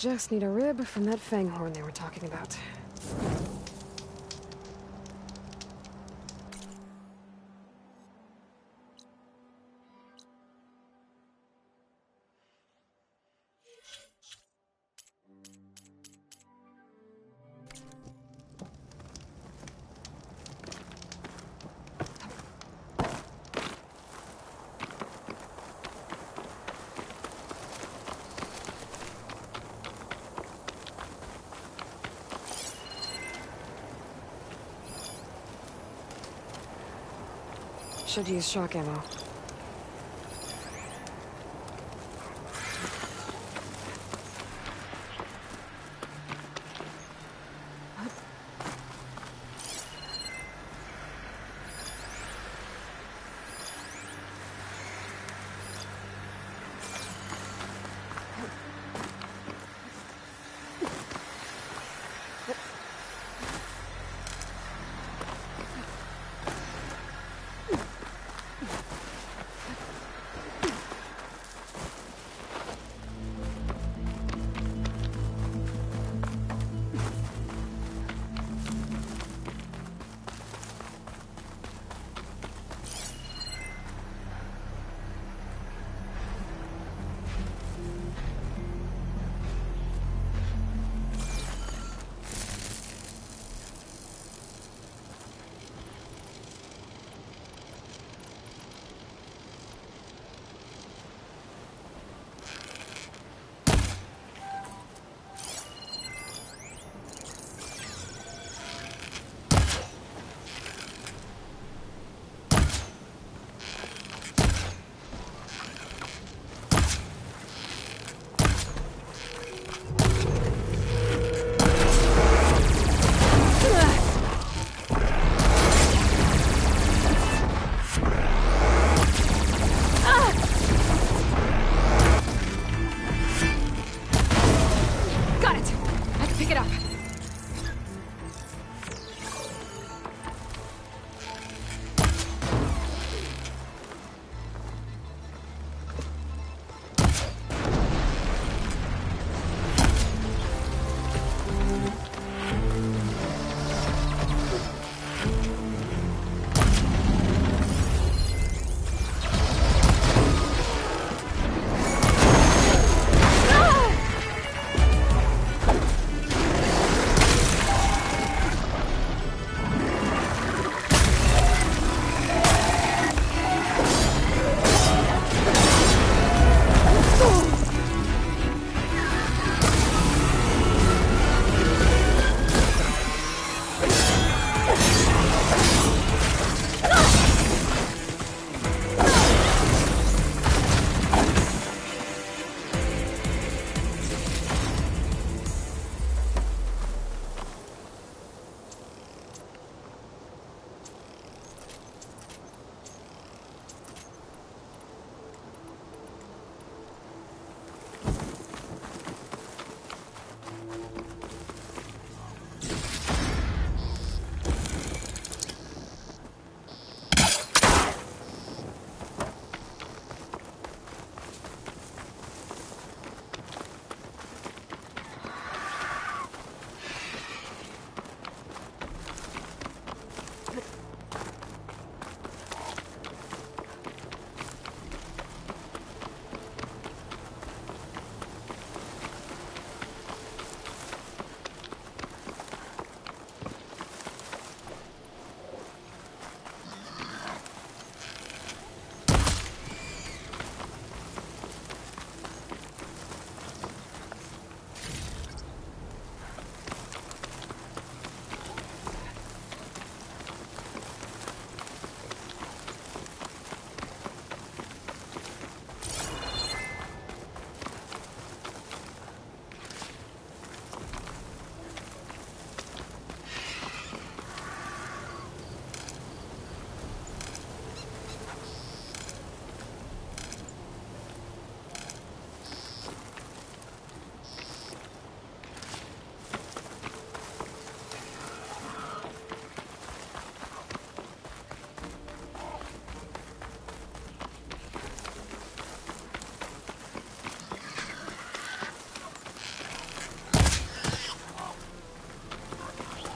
just need a rib from that fang horn they were talking about. Should use shock ammo.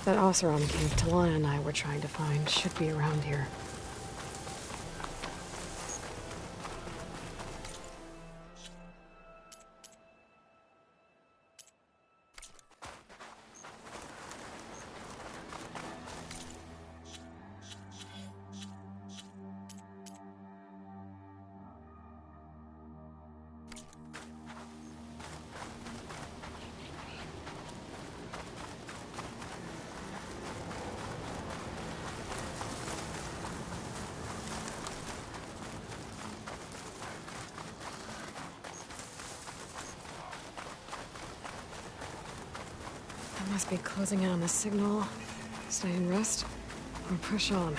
That Oseram cave Talana and I were trying to find should be around here. Must be closing in on the signal. Stay and rest, or push on.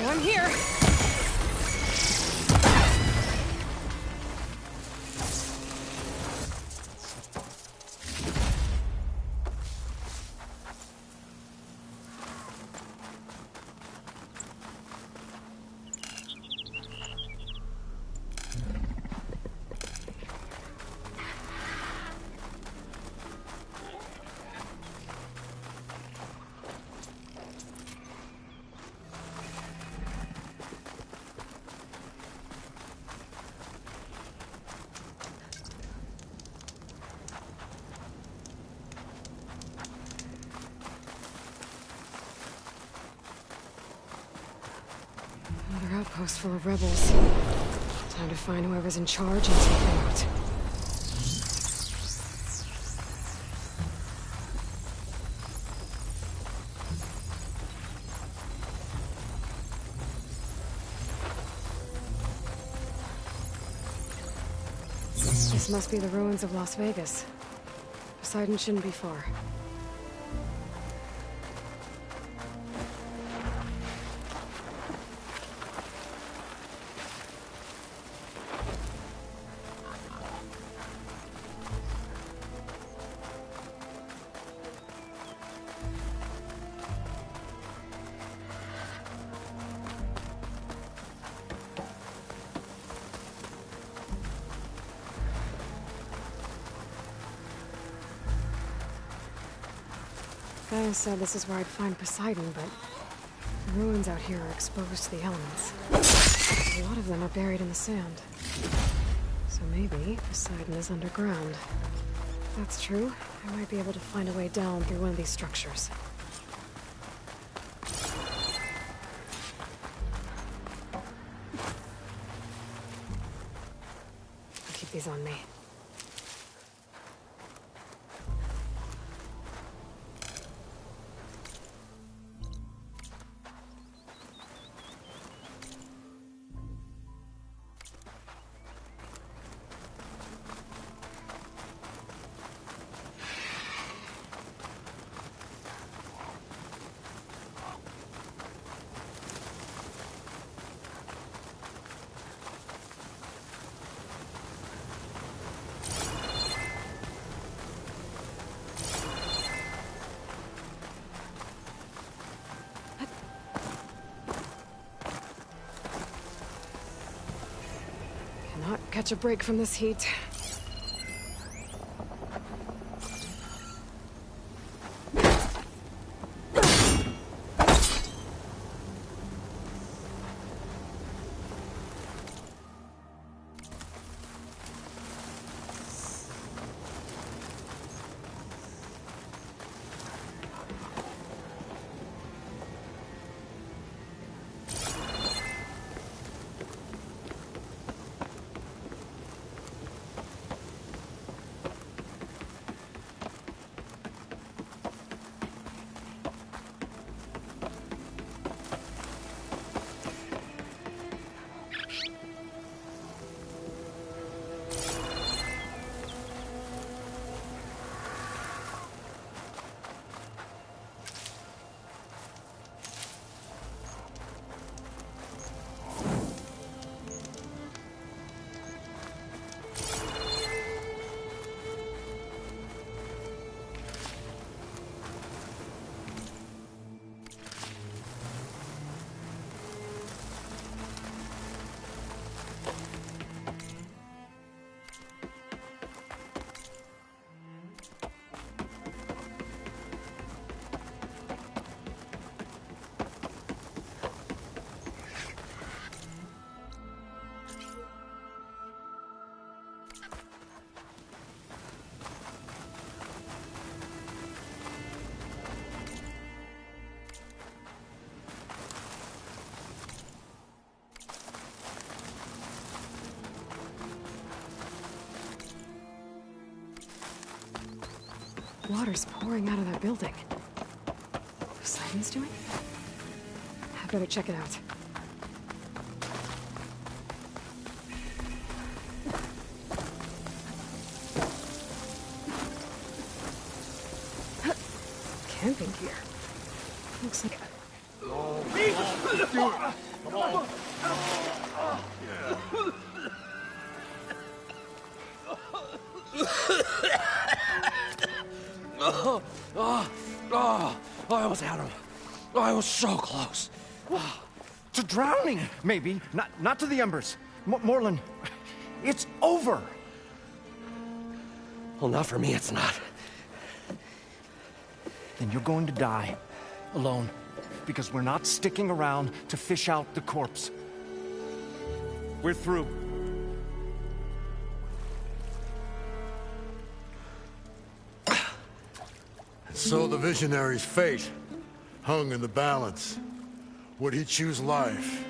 I'm here! Outpost full of rebels. Time to find whoever's in charge and take them out. This must be the ruins of Las Vegas. Poseidon shouldn't be far. Gaia said this is where I'd find Poseidon, but the ruins out here are exposed to the elements. A lot of them are buried in the sand. So maybe Poseidon is underground. If that's true, I might be able to find a way down through one of these structures. I'll keep these on me. Catch a break from this heat. water's pouring out of that building. Poseidon's doing? I better check it out. Camping gear. Looks like I almost had him. I was so close. To drowning, maybe. Not to the embers. Morlund, it's over. Well, not for me, it's not. Then you're going to die. Alone. Because we're not sticking around to fish out the corpse. We're through. So the visionary's fate hung in the balance. Would he choose life,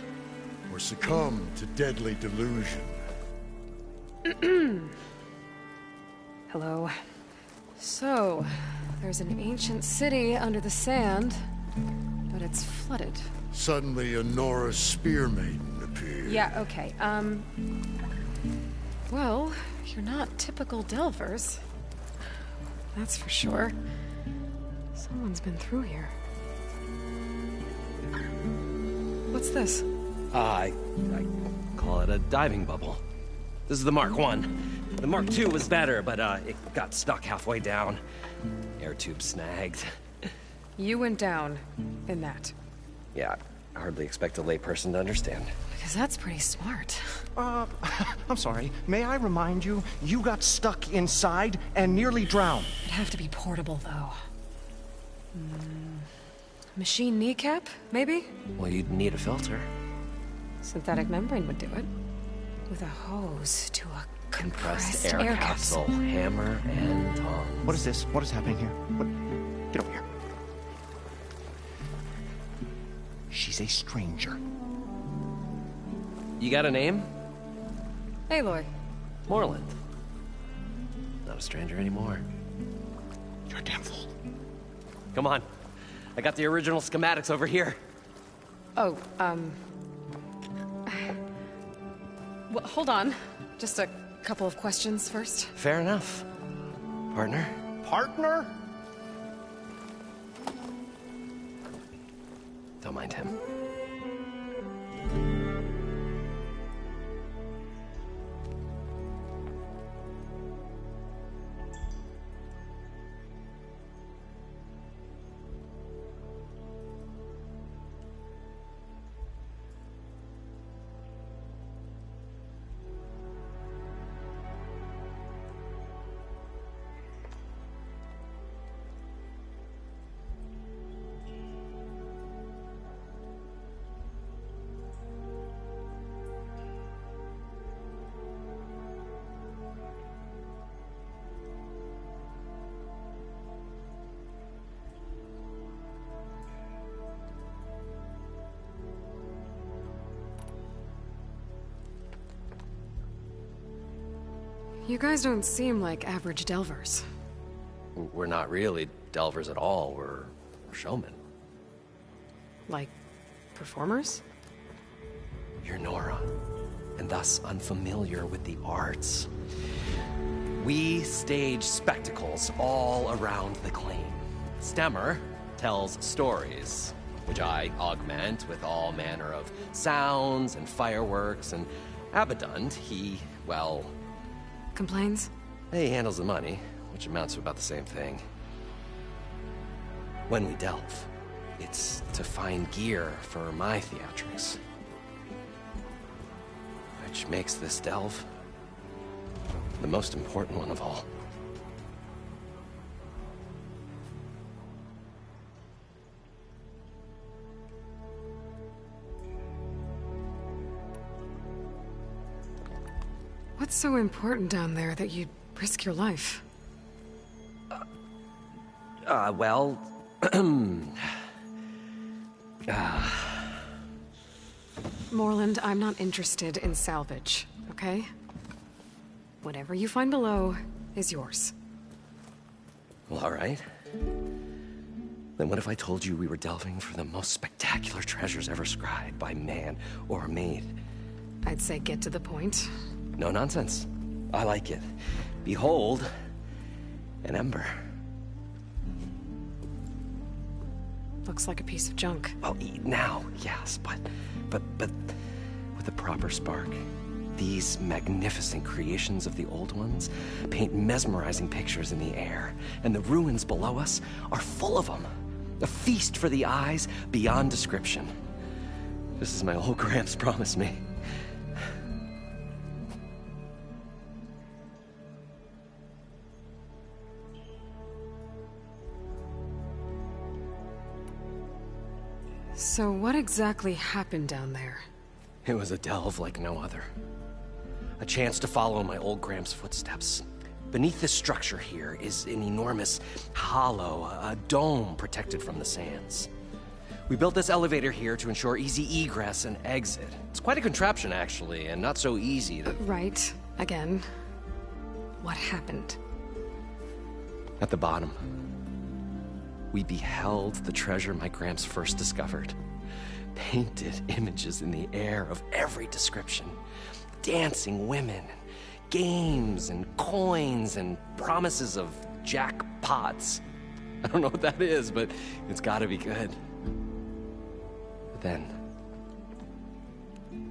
or succumb to deadly delusion? hello. So, there's an ancient city under the sand, but it's flooded. Suddenly, a Nora spear maiden appeared. Yeah, okay. Well, you're not typical Delvers. That's for sure. Someone's been through here. What's this? I call it a diving bubble. This is the Mark 1. The Mark 2 was better, but it got stuck halfway down. Air tube snagged. You went down in that. Yeah, I hardly expect a layperson to understand. Because that's pretty smart. I'm sorry. May I remind you, you got stuck inside and nearly drowned. It'd have to be portable, though. Machine kneecap, maybe? Well, you'd need a filter. Synthetic membrane would do it. With a hose to a compressed air capsule. Hammer and tongs. What is this? What is happening here? What? Get over here. She's a stranger. You got a name? Aloy. Morlund. Not a stranger anymore. You're a damn fool. Come on. I got the original schematics over here. Oh, well, hold on. Just a couple of questions first. Fair enough. Partner? Partner? Don't mind him. You guys don't seem like average Delvers. We're not really delvers at all. We're showmen. Like, performers? You're Nora, and thus unfamiliar with the arts. We stage spectacles all around the claim. Stemmer tells stories, which I augment with all manner of sounds and fireworks, and Abadund, he, well... Complains? He handles the money, which amounts to about the same thing. When we delve, it's to find gear for my theatrics. Which makes this delve the most important one of all. What's so important down there that you'd risk your life? Well... Morlund, I'm not interested in salvage, okay? Whatever you find below is yours. Well, all right. Then what if I told you we were delving for the most spectacular treasures ever scribed by man or maid? I'd say get to the point. No nonsense. I like it. Behold, an ember. Looks like a piece of junk. Well, now, yes, but with a proper spark. These magnificent creations of the old ones paint mesmerizing pictures in the air, and the ruins below us are full of them. A feast for the eyes beyond description. Just as my old Gramps promised me. So what exactly happened down there? It was a delve like no other. A chance to follow in my old Gramps' footsteps. Beneath this structure here is an enormous hollow, a dome protected from the sands. We built this elevator here to ensure easy egress and exit. It's quite a contraption, actually, and not so easy to... Right. Again. What happened? At the bottom, we beheld the treasure my Gramps first discovered. Painted images in the air of every description. Dancing women, games and coins and promises of jackpots. I don't know what that is, but it's gotta be good. But then,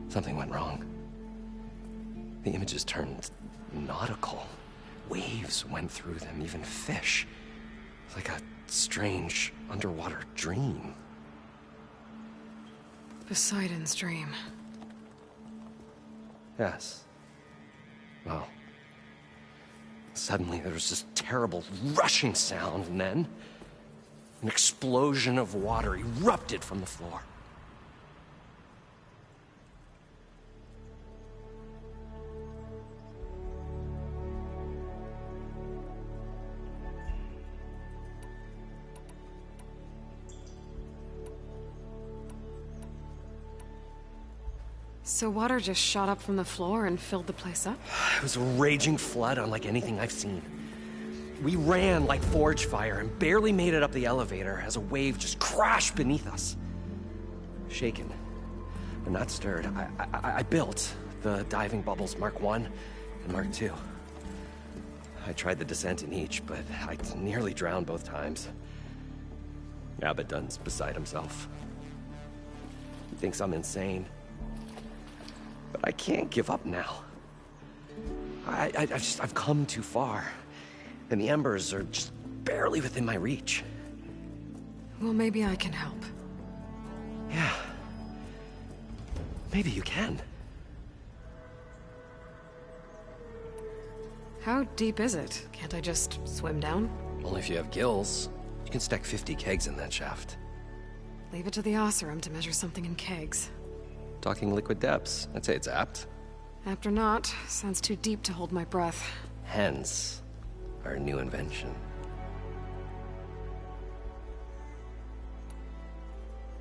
something went wrong. The images turned nautical. Waves went through them, even fish. It's like a strange underwater dream. Poseidon's dream. Yes. Well, suddenly there was this terrible rushing sound, and then an explosion of water erupted from the floor. So water just shot up from the floor and filled the place up? It was a raging flood unlike anything I've seen. We ran like forge fire and barely made it up the elevator as a wave just crashed beneath us. Shaken, but not stirred, I built the diving bubbles Mark I and Mark II. I tried the descent in each, but I nearly drowned both times. Abaddon's beside himself. He thinks I'm insane. But I can't give up now. I've come too far. And the embers are just barely within my reach. Well, maybe I can help. Yeah. Maybe you can. How deep is it? Can't I just swim down? Only if you have gills. You can stack 50 kegs in that shaft. Leave it to the Oseram to measure something in kegs. Talking liquid depths. I'd say it's apt. Apt or not, sounds too deep to hold my breath. Hence, our new invention.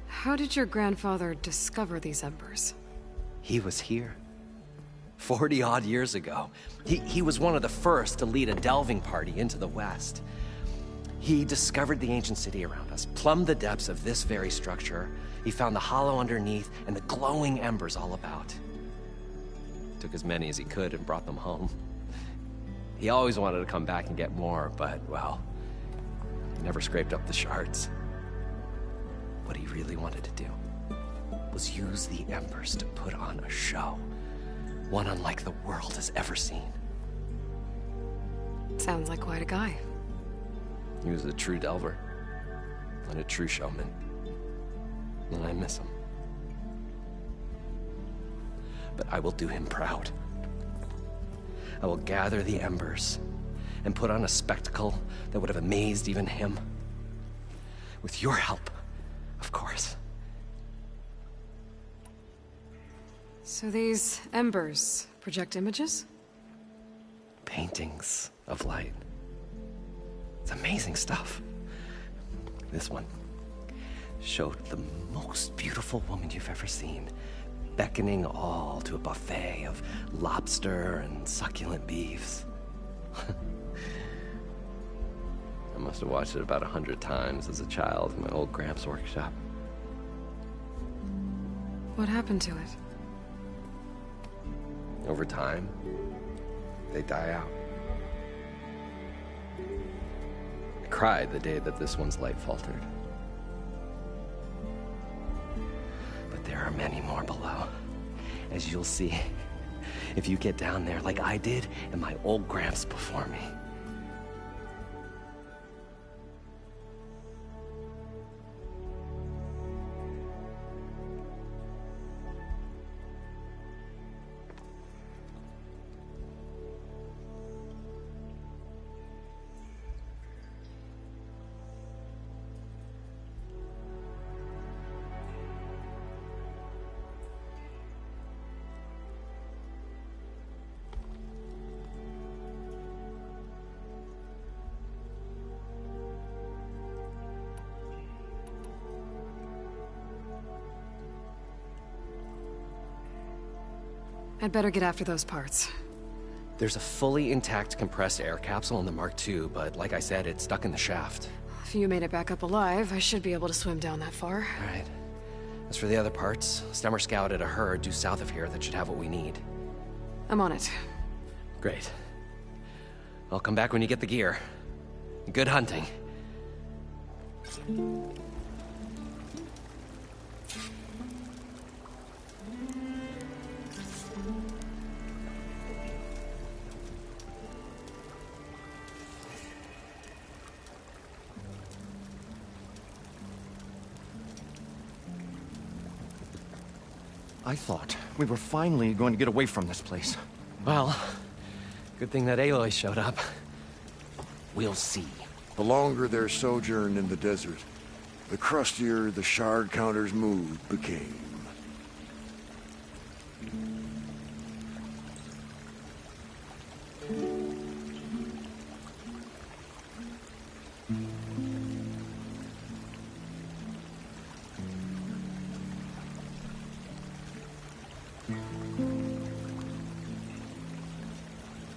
How did your grandfather discover these embers? He was here. 40-odd years ago. He was one of the first to lead a delving party into the West. He discovered the ancient city around us, plumbed the depths of this very structure. He found the hollow underneath and the glowing embers all about. Took as many as he could and brought them home. He always wanted to come back and get more, but, well, he never scraped up the shards. What he really wanted to do was use the embers to put on a show. One unlike the world has ever seen. Sounds like quite a guy. He was a true delver and a true showman. And I miss him. But I will do him proud. I will gather the embers and put on a spectacle that would have amazed even him. With your help, of course. So these embers project images? Paintings of light. It's amazing stuff. This one showed the most beautiful woman you've ever seen, beckoning all to a buffet of lobster and succulent beefs. I must have watched it about 100 times as a child in my old Gramps workshop. What happened to it? Over time, they die out. I cried the day that this one's light faltered. But there are many more below, as you'll see if you get down there like I did and my old Gramps before me. I'd better get after those parts. There's a fully intact compressed air capsule in the Mark II, but like I said, it's stuck in the shaft. If you made it back up alive, I should be able to swim down that far. All right. As for the other parts, Stemmer scouted a herd due south of here that should have what we need. I'm on it. Great. I'll come back when you get the gear. Good hunting. I thought we were finally going to get away from this place. Well, good thing that Aloy showed up. We'll see. The longer their sojourn in the desert, the crustier the shard counter's mood became.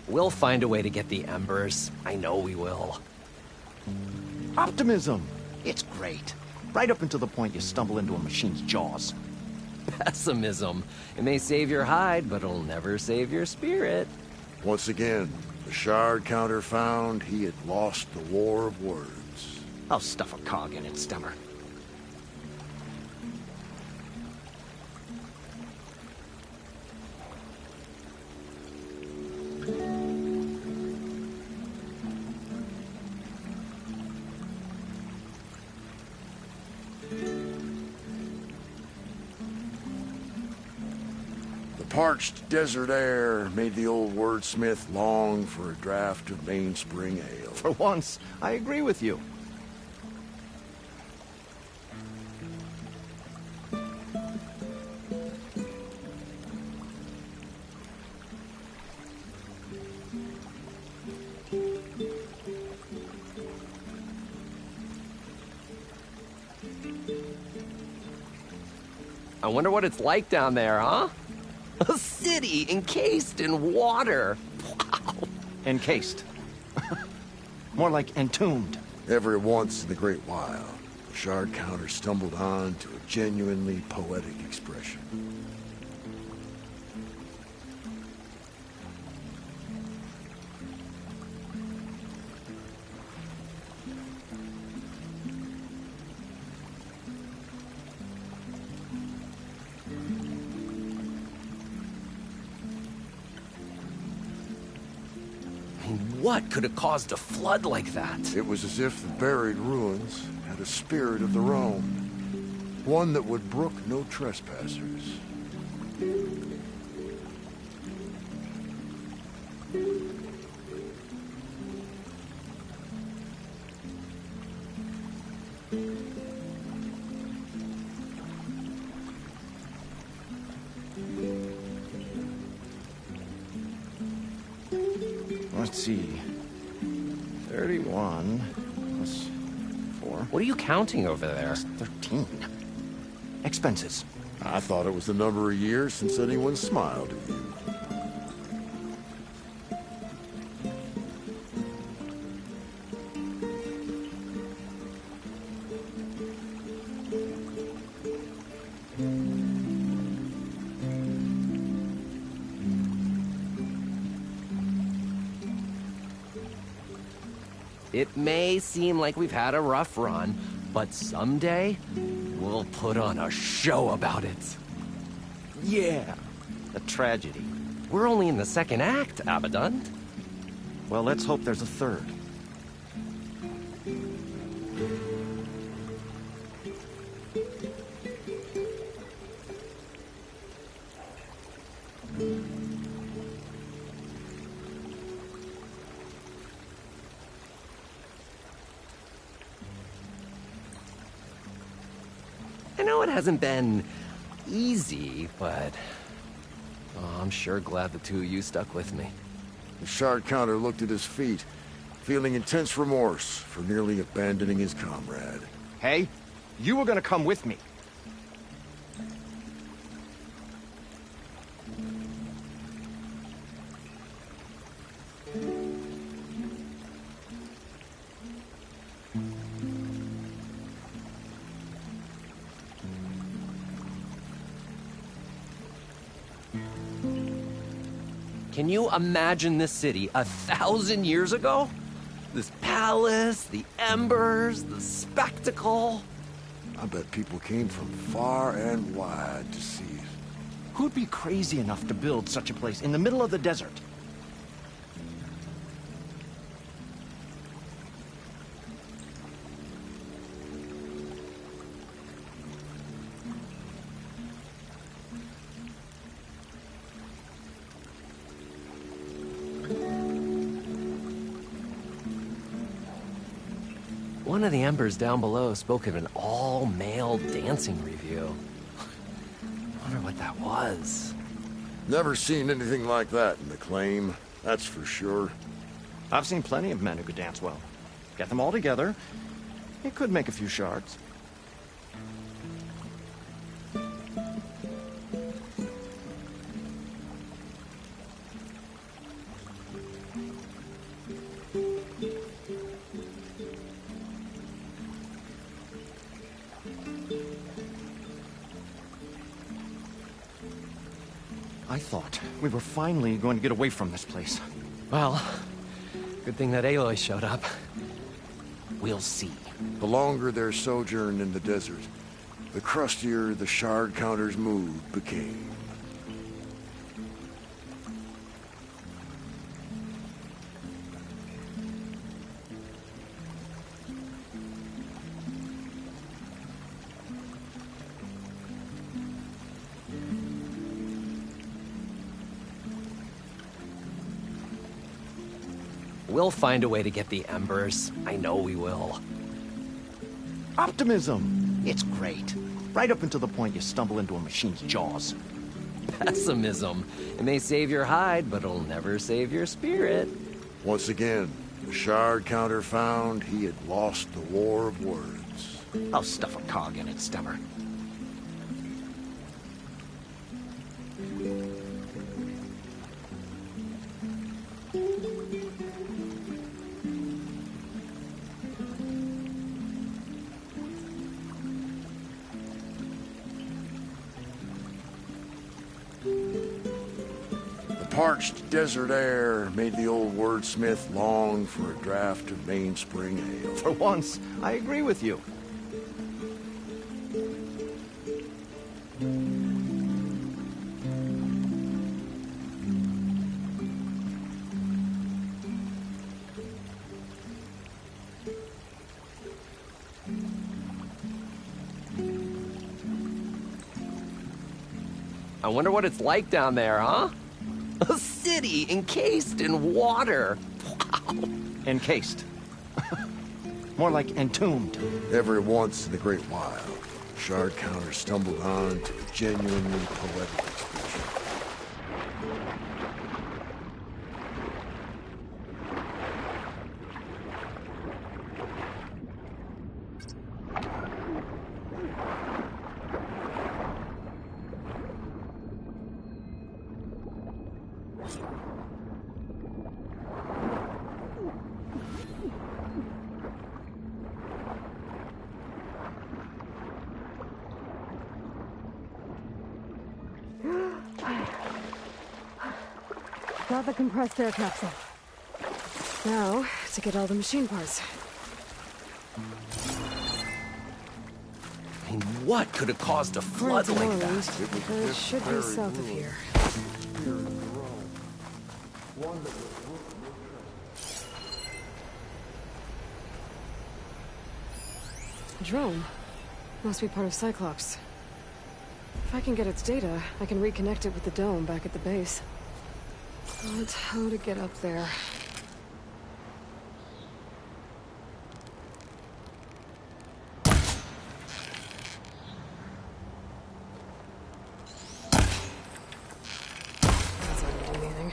We'll find a way to get the embers. I know we will. Optimism! It's great. Right up until the point you stumble into a machine's jaws. Pessimism. It may save your hide, but it'll never save your spirit. Once again, the shard counter found he had lost the war of words. I'll stuff a cog in it, Stemmer. Parched desert air made the old wordsmith long for a draught of mainspring ale. For once, I agree with you. I wonder what it's like down there, huh? A city encased in water. Wow. Encased. More like entombed. Every once in the great while, the shard counter stumbled on to a genuinely poetic expression. What could have caused a flood like that? It was as if the buried ruins had a spirit of their own, one that would brook no trespassers. Let's see. 31 plus 4. What are you counting over there? That's 13. Expenses. I thought it was the number of years since anyone smiled at you. It may seem like we've had a rough run, but someday, we'll put on a show about it. Yeah, a tragedy. We're only in the second act, Abaddon. Well, let's hope there's a third. I know it hasn't been easy, but I'm sure glad the two of you stuck with me. The shard counter looked at his feet, feeling intense remorse for nearly abandoning his comrade. Hey, you were gonna come with me. Can you imagine this city 1,000 years ago? This palace, the embers, the spectacle. I bet people came from far and wide to see it. Who'd be crazy enough to build such a place in the middle of the desert? One of the embers down below spoke of an all-male dancing review. Wonder what that was. Never seen anything like that in the claim, that's for sure. I've seen plenty of men who could dance well. Get them all together, it could make a few shards. I thought we were finally going to get away from this place. Well, good thing that Aloy showed up. We'll see. The longer their sojourn in the desert, the crustier the shard counter's mood became. We'll find a way to get the embers. I know we will. Optimism! It's great. Right up until the point you stumble into a machine's jaws. Pessimism. It may save your hide, but it'll never save your spirit. Once again, the shard counter found he had lost the war of words. I'll stuff a cog in it, Stemmer. Parched desert air made the old wordsmith long for a draft of mainspring ale. For once, I agree with you. I wonder what it's like down there, huh? A city encased in water. Wow. Encased. More like entombed. Every once in a great while, shard counter stumbled on to a genuinely poetic expression. Got the compressed air capsule. Now, to get all the machine parts. I mean, what could have caused a flood According to like Morland, that? it should be south of here. Drone. Must be part of Cyclops. If I can get its data, I can reconnect it with the dome back at the base. But how to get up there? That's not gonna do anything.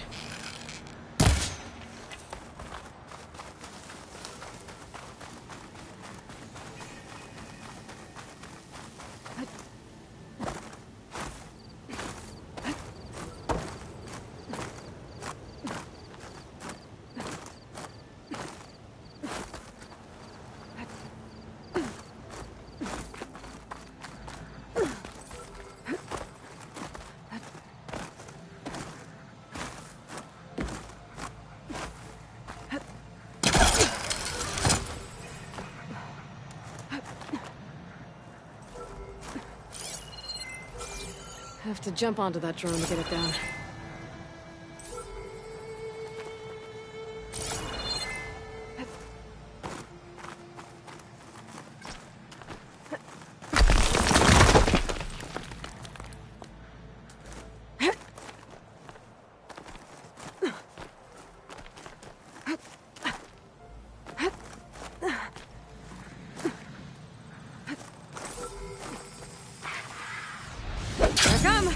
Have to jump onto that drone to get it down. Here I come!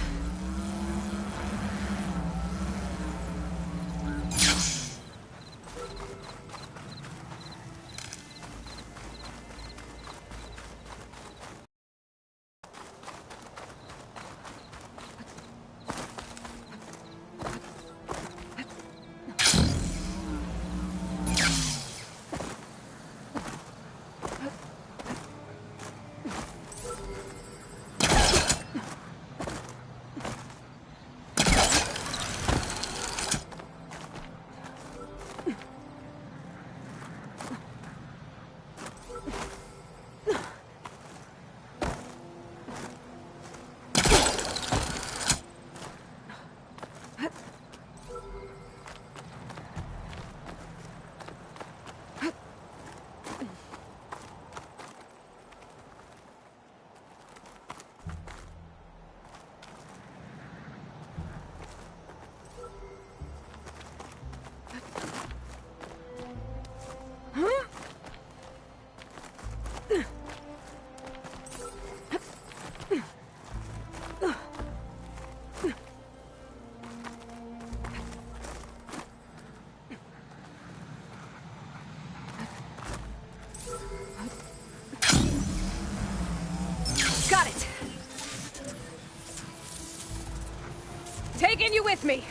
Got it! Taking you with me!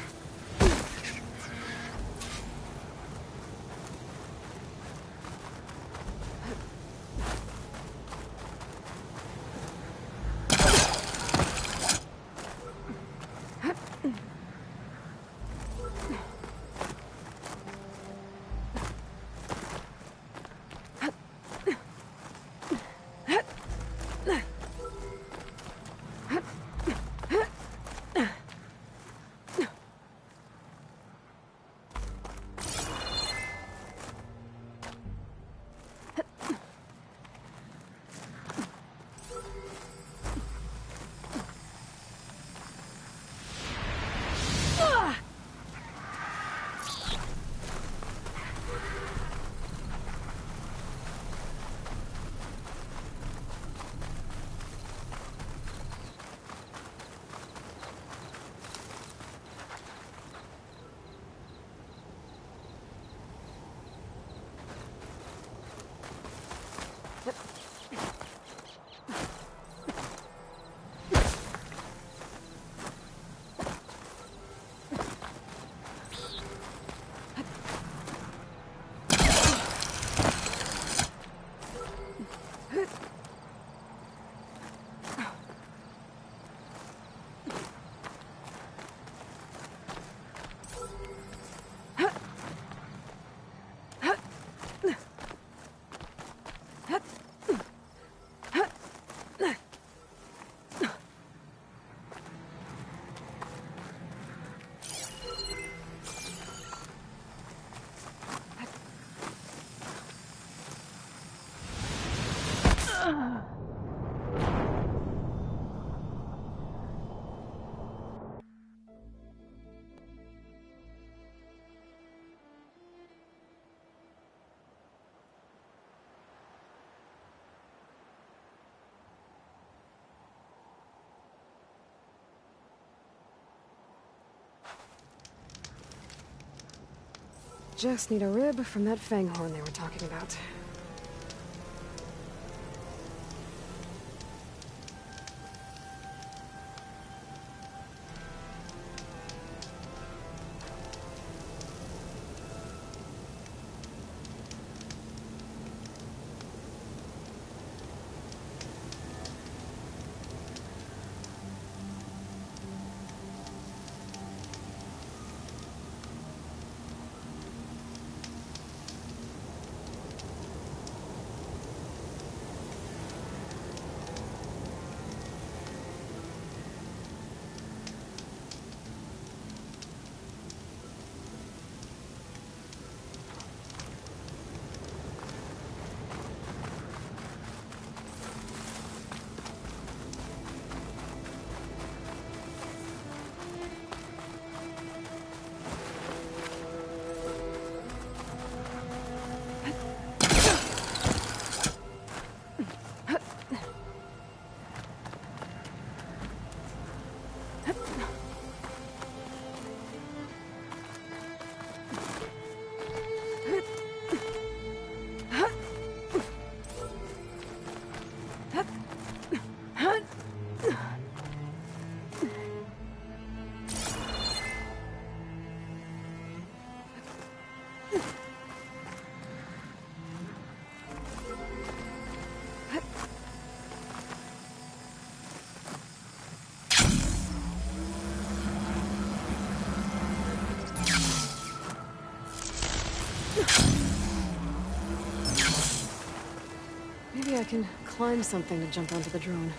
just need a rib from that fanghorn they were talking about. Maybe I can climb something to jump onto the drone.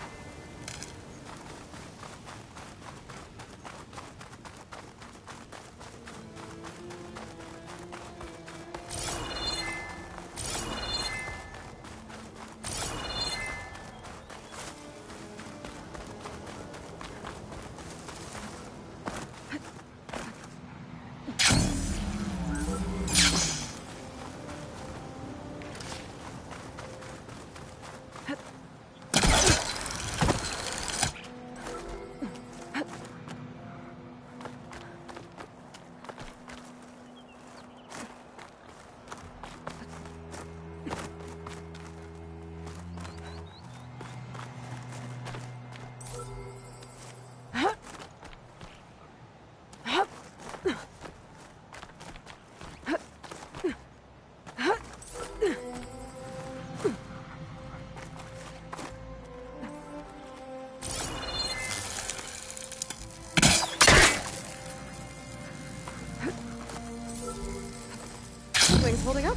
Wings holding up.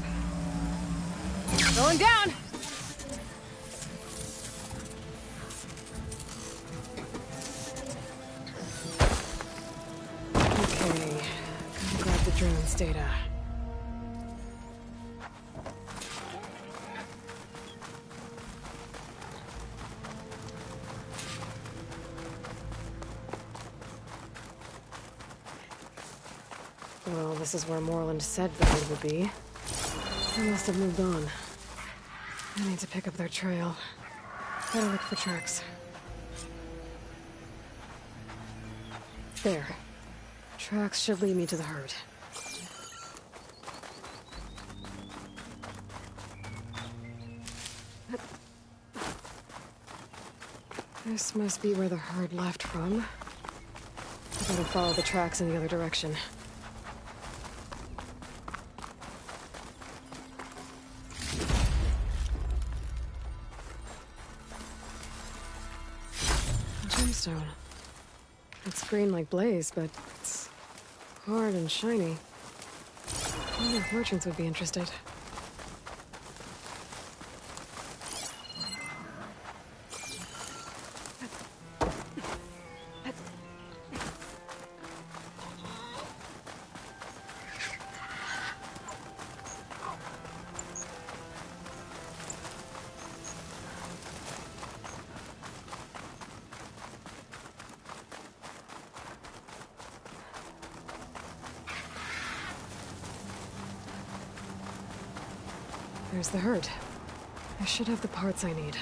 Going down! Okay, gotta grab the drone's data. Well, this is where Morland said the hood would be. They must have moved on. I need to pick up their trail. Gotta look for tracks. There. Tracks should lead me to the herd. This must be where the herd left from. I gotta follow the tracks in the other direction. Gemstone. It's green like blaze, but it's hard and shiny. I wonder if merchants would be interested. There's the herd. I should have the parts I need.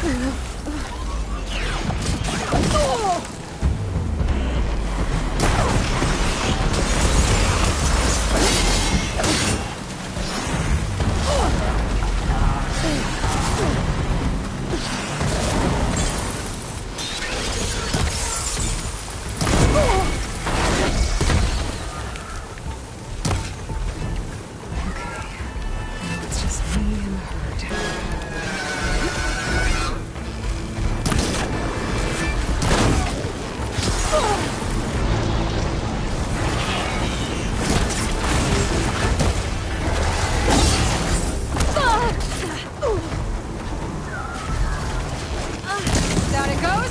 It's just me and the herd. Down it goes.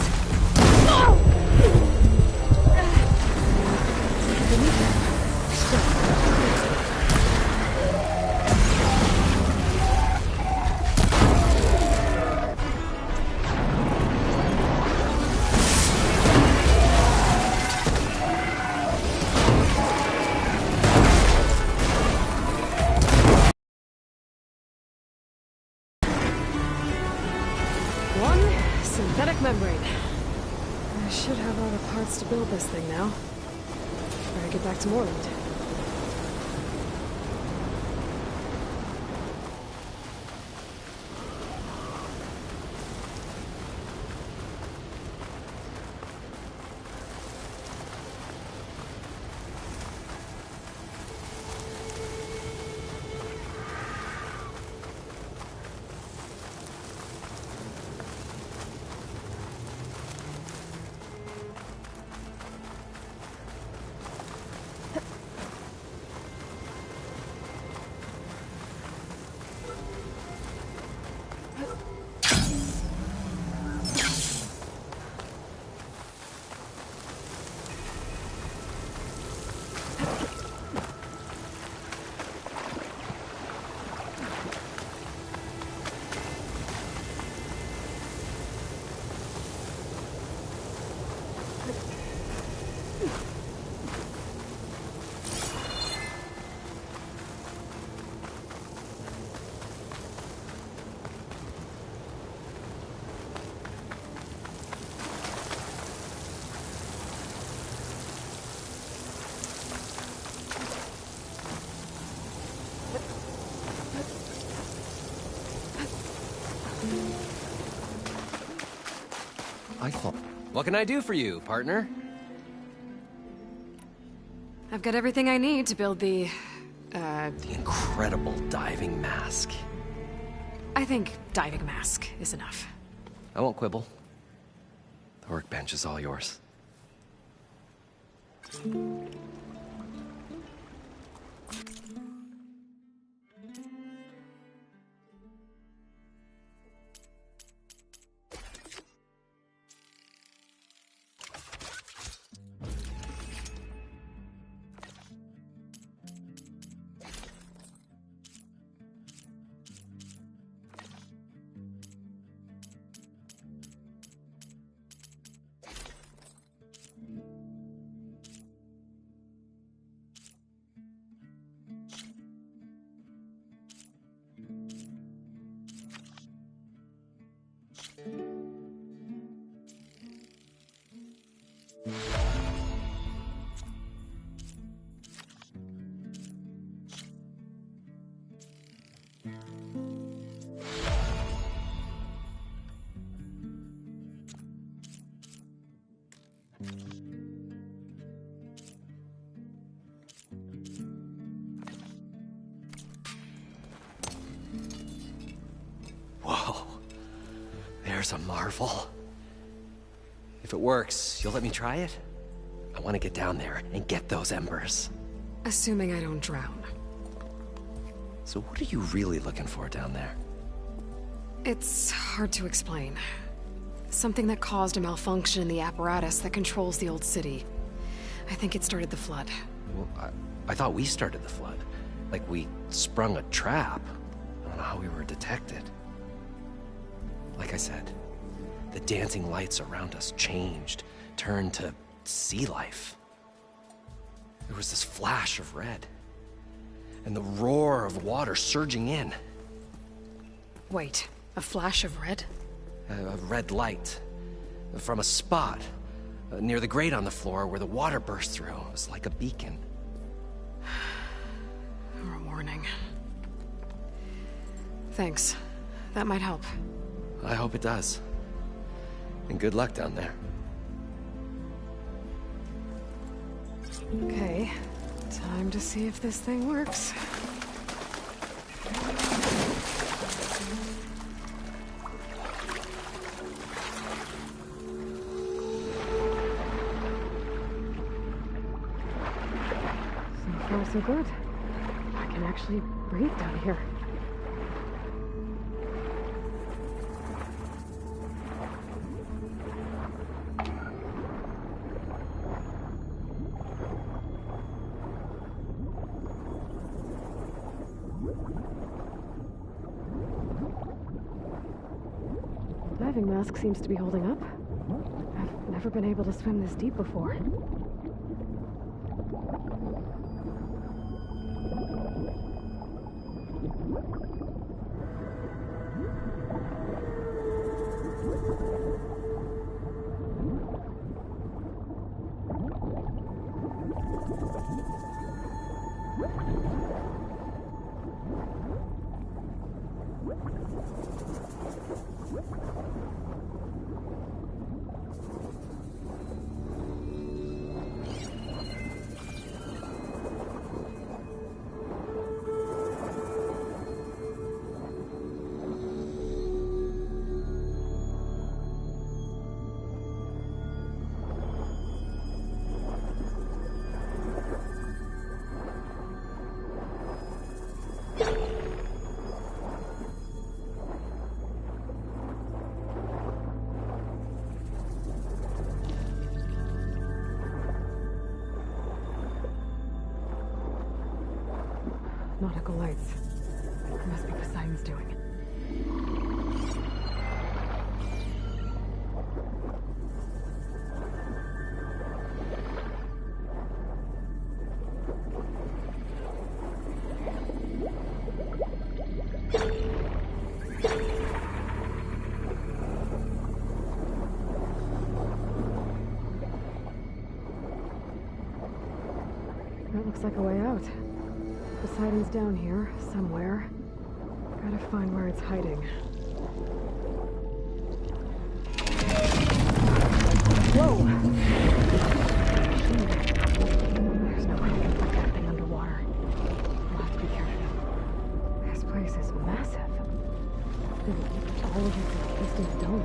One synthetic membrane. I should have all the parts to build this thing now. Better get back to Moreland. What can I do for you, partner? I've got everything I need to build the incredible diving mask. I think diving mask is enough. I won't quibble. The workbench is all yours. Whoa. There's a marvel. If it works, you'll let me try it? I want to get down there and get those embers. Assuming I don't drown. So what are you really looking for down there? It's hard to explain. Something that caused a malfunction in the apparatus that controls the old city. I think it started the flood. Well, I thought we started the flood. Like we sprung a trap. I don't know how we were detected. Like I said, the dancing lights around us changed, turned to sea life. There was this flash of red, and the roar of water surging in. Wait, a flash of red? A red light. From a spot near the grate on the floor where the water burst through. It was like a beacon. Or a warning. Thanks. That might help. I hope it does. And good luck down there. Okay. Time to see if this thing works. So far, so good. I can actually breathe down here. Diving mask seems to be holding up. I've never been able to swim this deep before. Nautical lights. It must be Poseidon's doing. That looks like a way out. Poseidon's down here, somewhere. Gotta find where it's hiding. Whoa! There's no way to get that thing underwater. I'll have to be careful. This place is massive. All of it's encased in stone.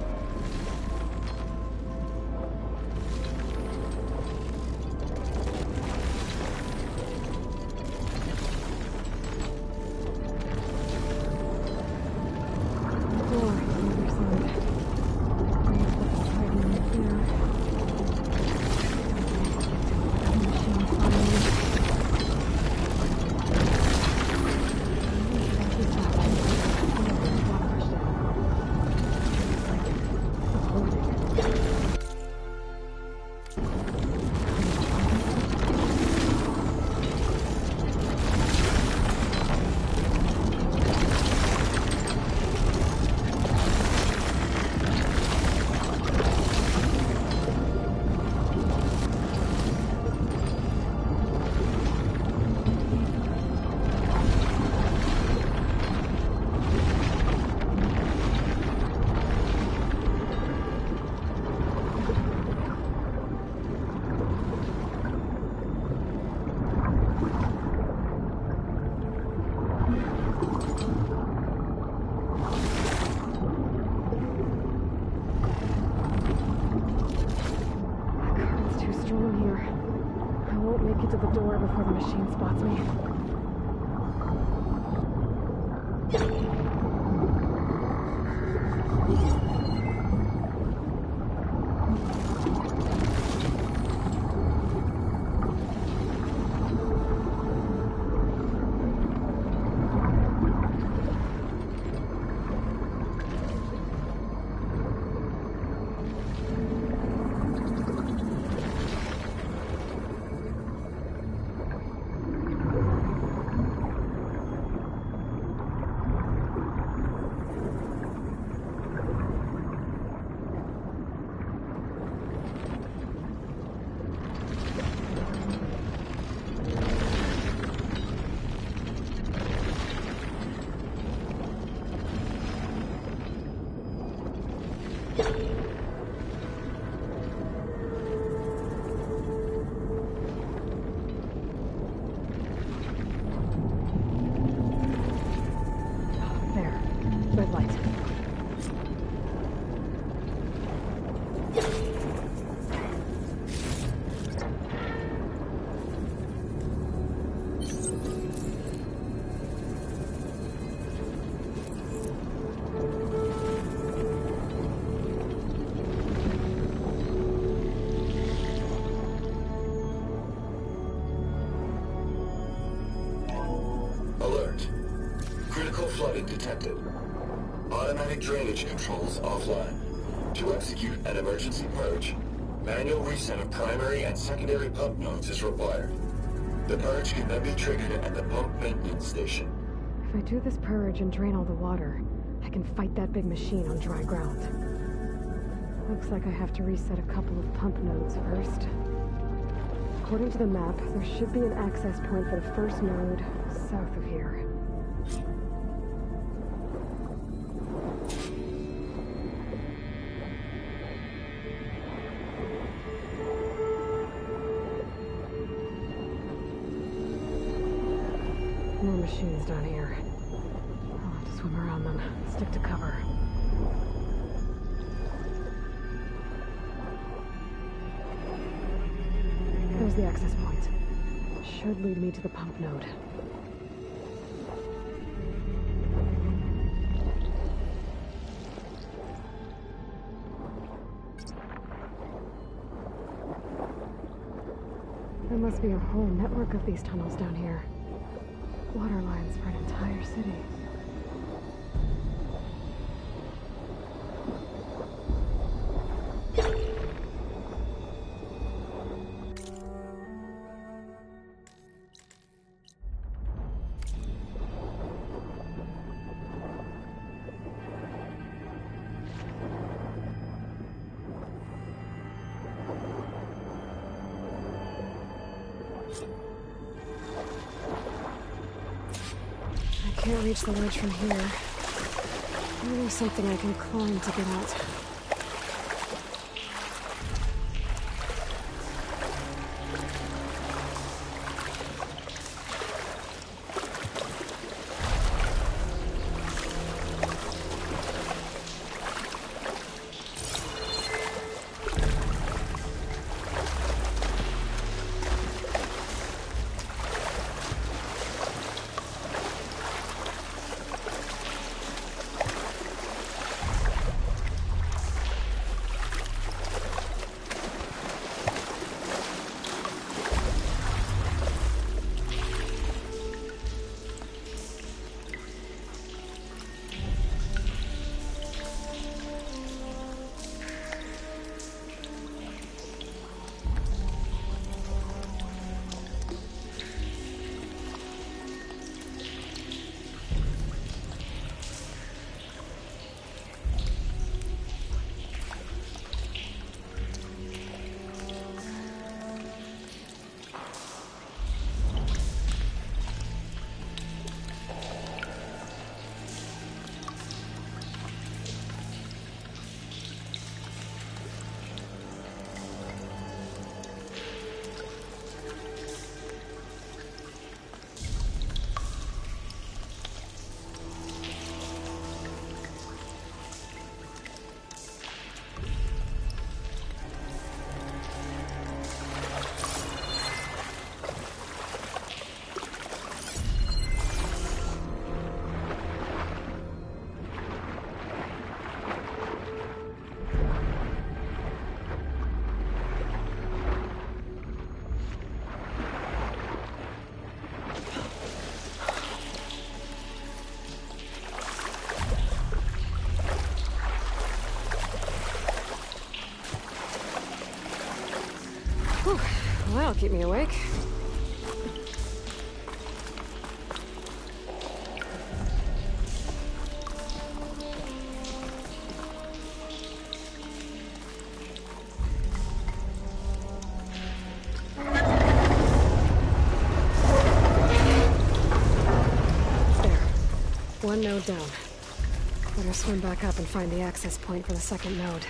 To the door before the machine spots me. There. Red light. Alert. Critical flooding detected. Automatic drainage controls offline. To execute an emergency purge, manual reset of primary and secondary pump nodes is required. The purge can then be triggered at the pump maintenance station. If I do this purge and drain all the water, I can fight that big machine on dry ground. Looks like I have to reset a couple of pump nodes first. According to the map, there should be an access point for the first node south of here. More machines down here. I'll have to swim around them, stick to cover. There's the access point. Should lead me to the pump node. There must be a whole network of these tunnels down here. Water lines for an entire city. I can't reach the ledge from here. Maybe there's something I can climb to get out. Whew. Well, that'll keep me awake. There. One node down. But Better swim back up and find the access point for the second node.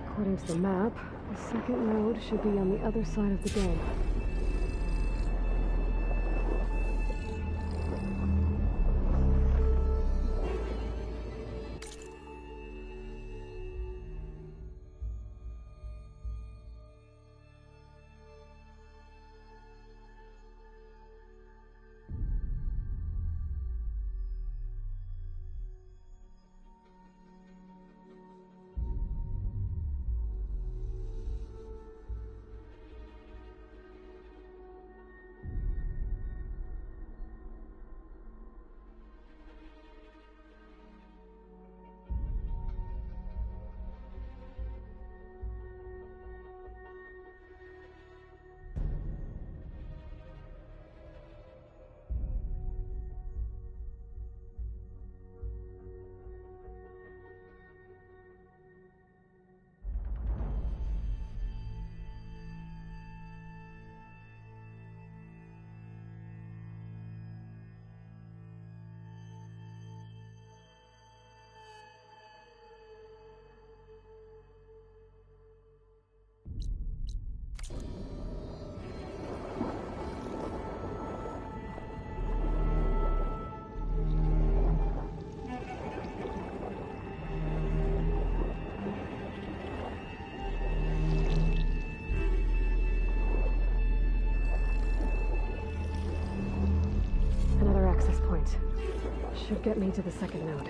According to the map, the second node should be on the other side of the dome. Another access point. Should get me to the second node.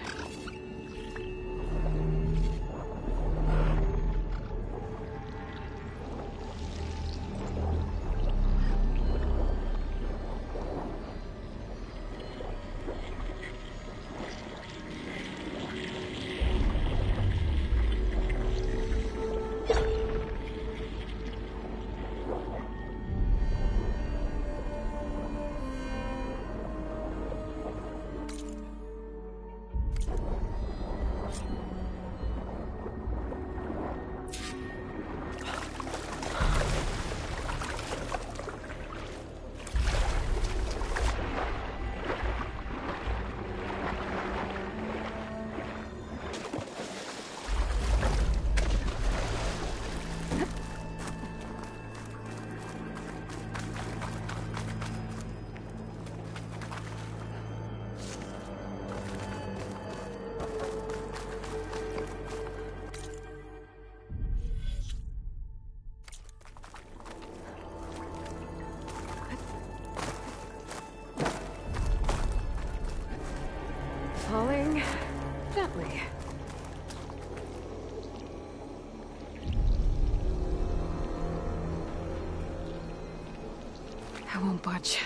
Falling gently. I won't budge.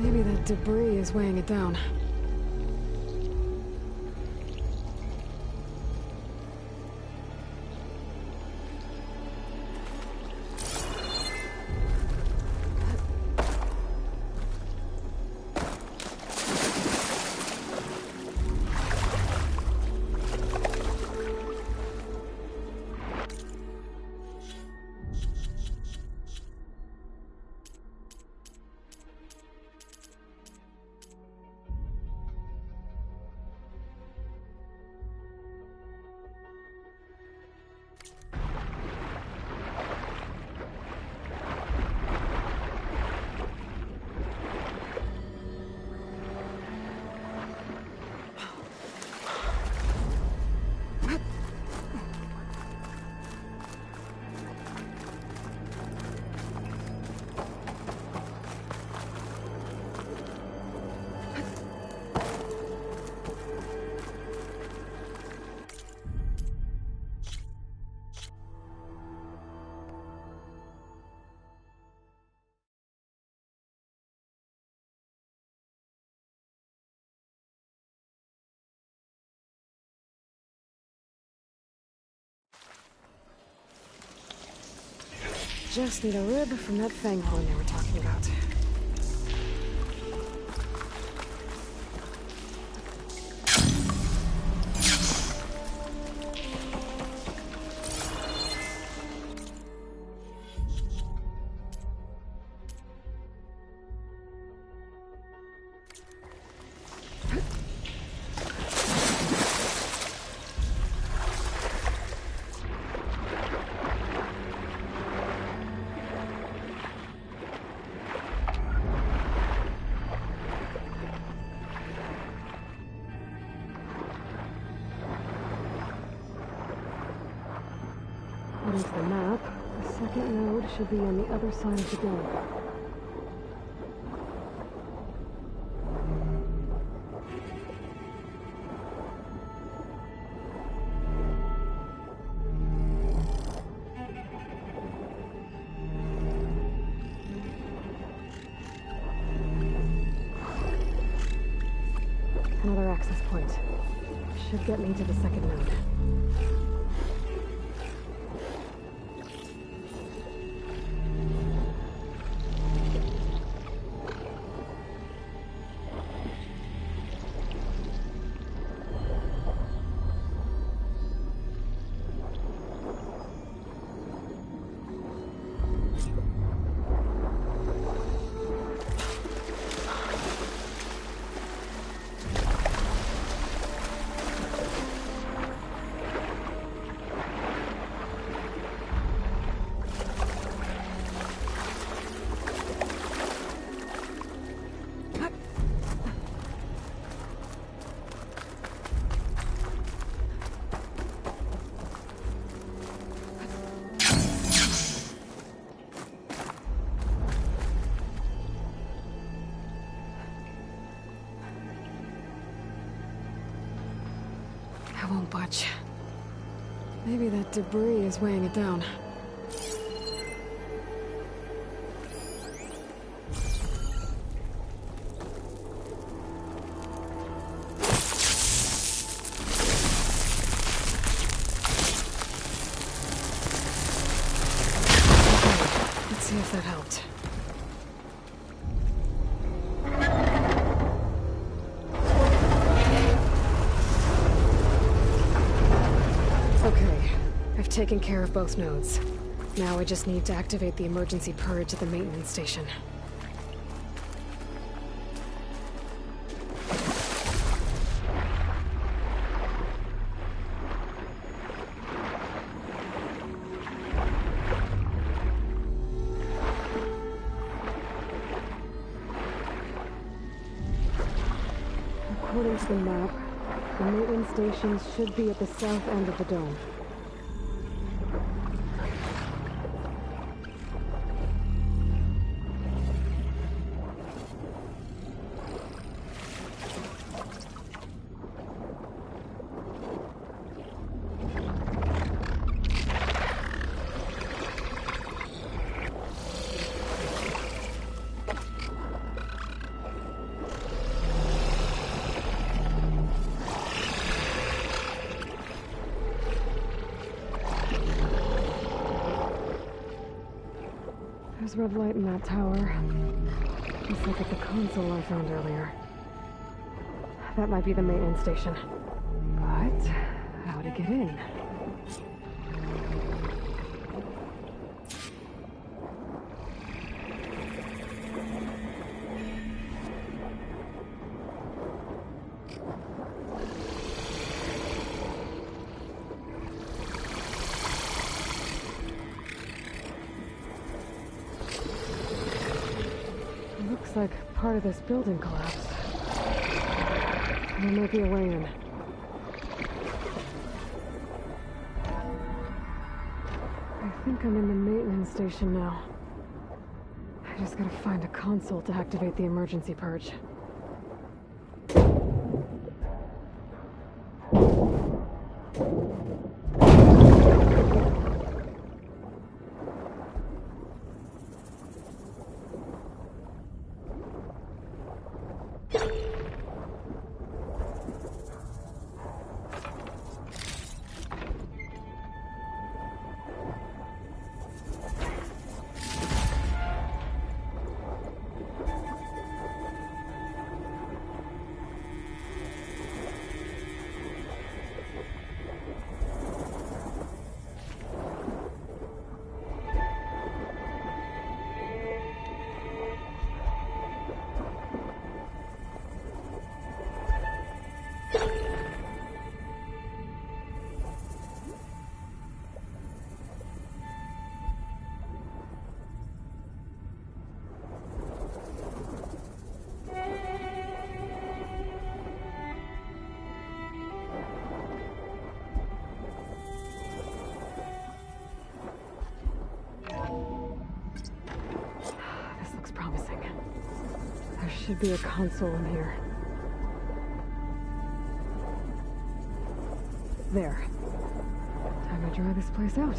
Maybe that debris is weighing it down. just need a rib from that fanghorn they were talking about. According to the map, the second node should be on the other side of the dome. Another access point. Should get me to the second node. I won't budge. Maybe that debris is weighing it down. Let's see if that helped. Okay, I've taken care of both nodes. Now I just need to activate the emergency purge at the maintenance station. According to the map, the maintenance stations should be at the south end of the dome. There's red light in that tower. Just like at the console I found earlier. That might be the maintenance station. But how to get in? Looks like part of this building collapsed. There might be a way in. I think I'm in the maintenance station now. I just gotta find a console to activate the emergency purge. Should be a console in here. There. Time to dry this place out.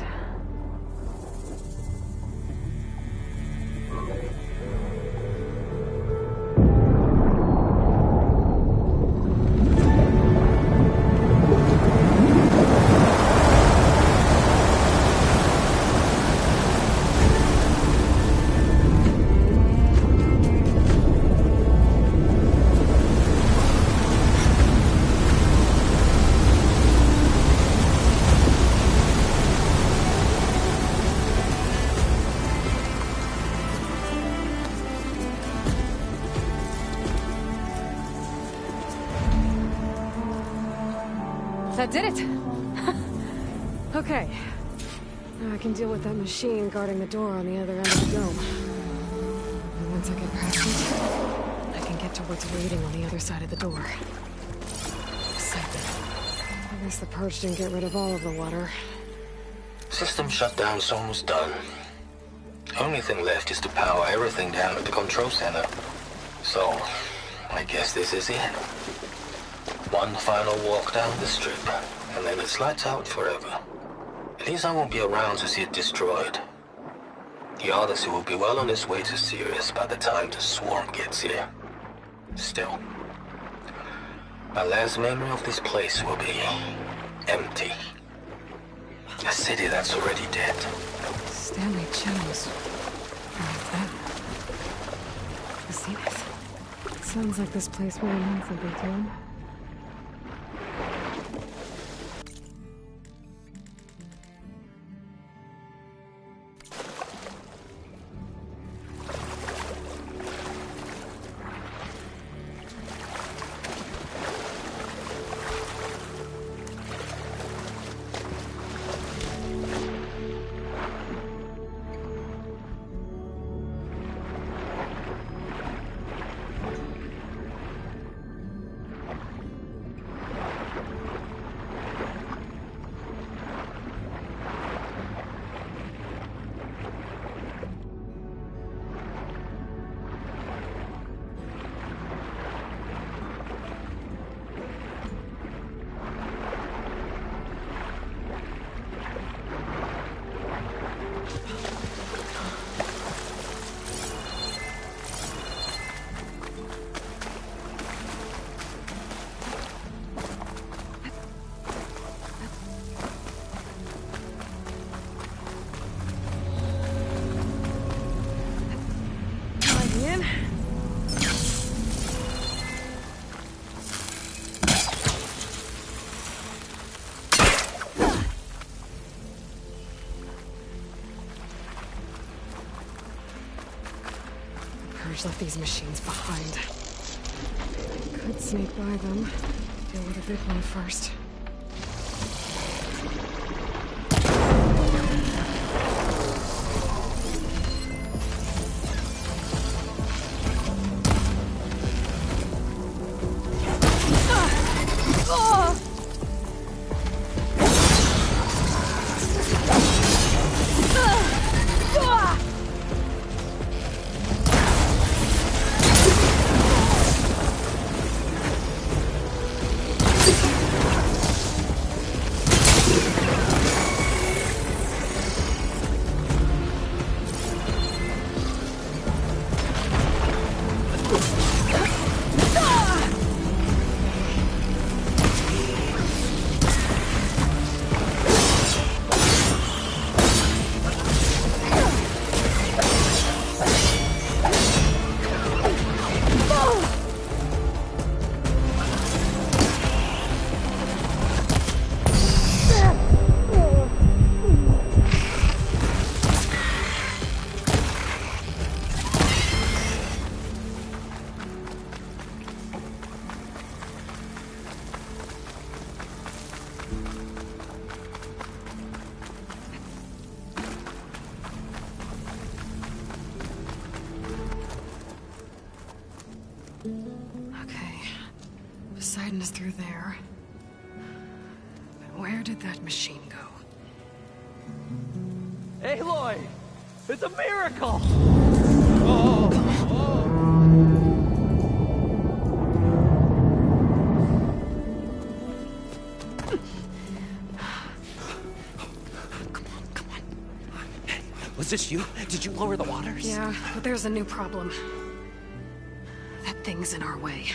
That did it! Okay. Now I can deal with that machine guarding the door on the other end of the dome. And once I get past it, I can get to what's waiting on the other side of the door. Excited. I guess the purge didn't get rid of all of the water. System shutdown's almost done. Only thing left is to power everything down at the control center. So, I guess this is it. One final walk down the strip, and then it's lights out forever. At least I won't be around to see it destroyed. The Odyssey will be well on its way to Sirius by the time the swarm gets here. Still, my last memory of this place will be empty. A city that's already dead. Stanley Jones. Like that. The Zenith. Sounds like this place really means something to him. Left these machines behind. Could sneak by them. Deal with a big one first. Poseidon is through there. But where did that machine go? Aloy! It's a miracle! Was this you? Did you lower the waters? Yeah, but there's a new problem. That thing's in our way.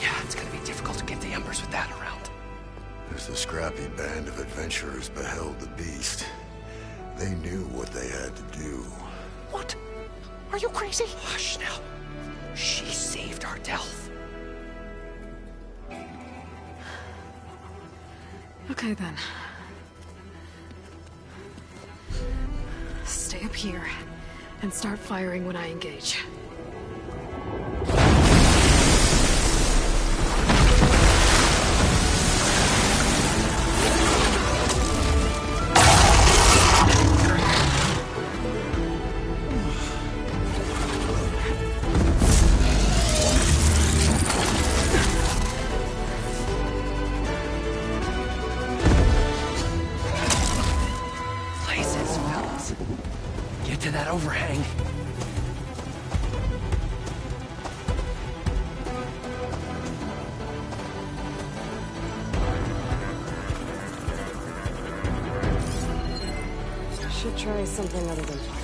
Yeah, it's gonna be difficult to get the embers with that around. As the scrappy band of adventurers beheld the beast, they knew what they had to do. What? Are you crazy? Hush now. She saved our Delph. Okay then. Stay up here and start firing when I engage. Places, fellas. Get to that overhang. Should try something other than fire.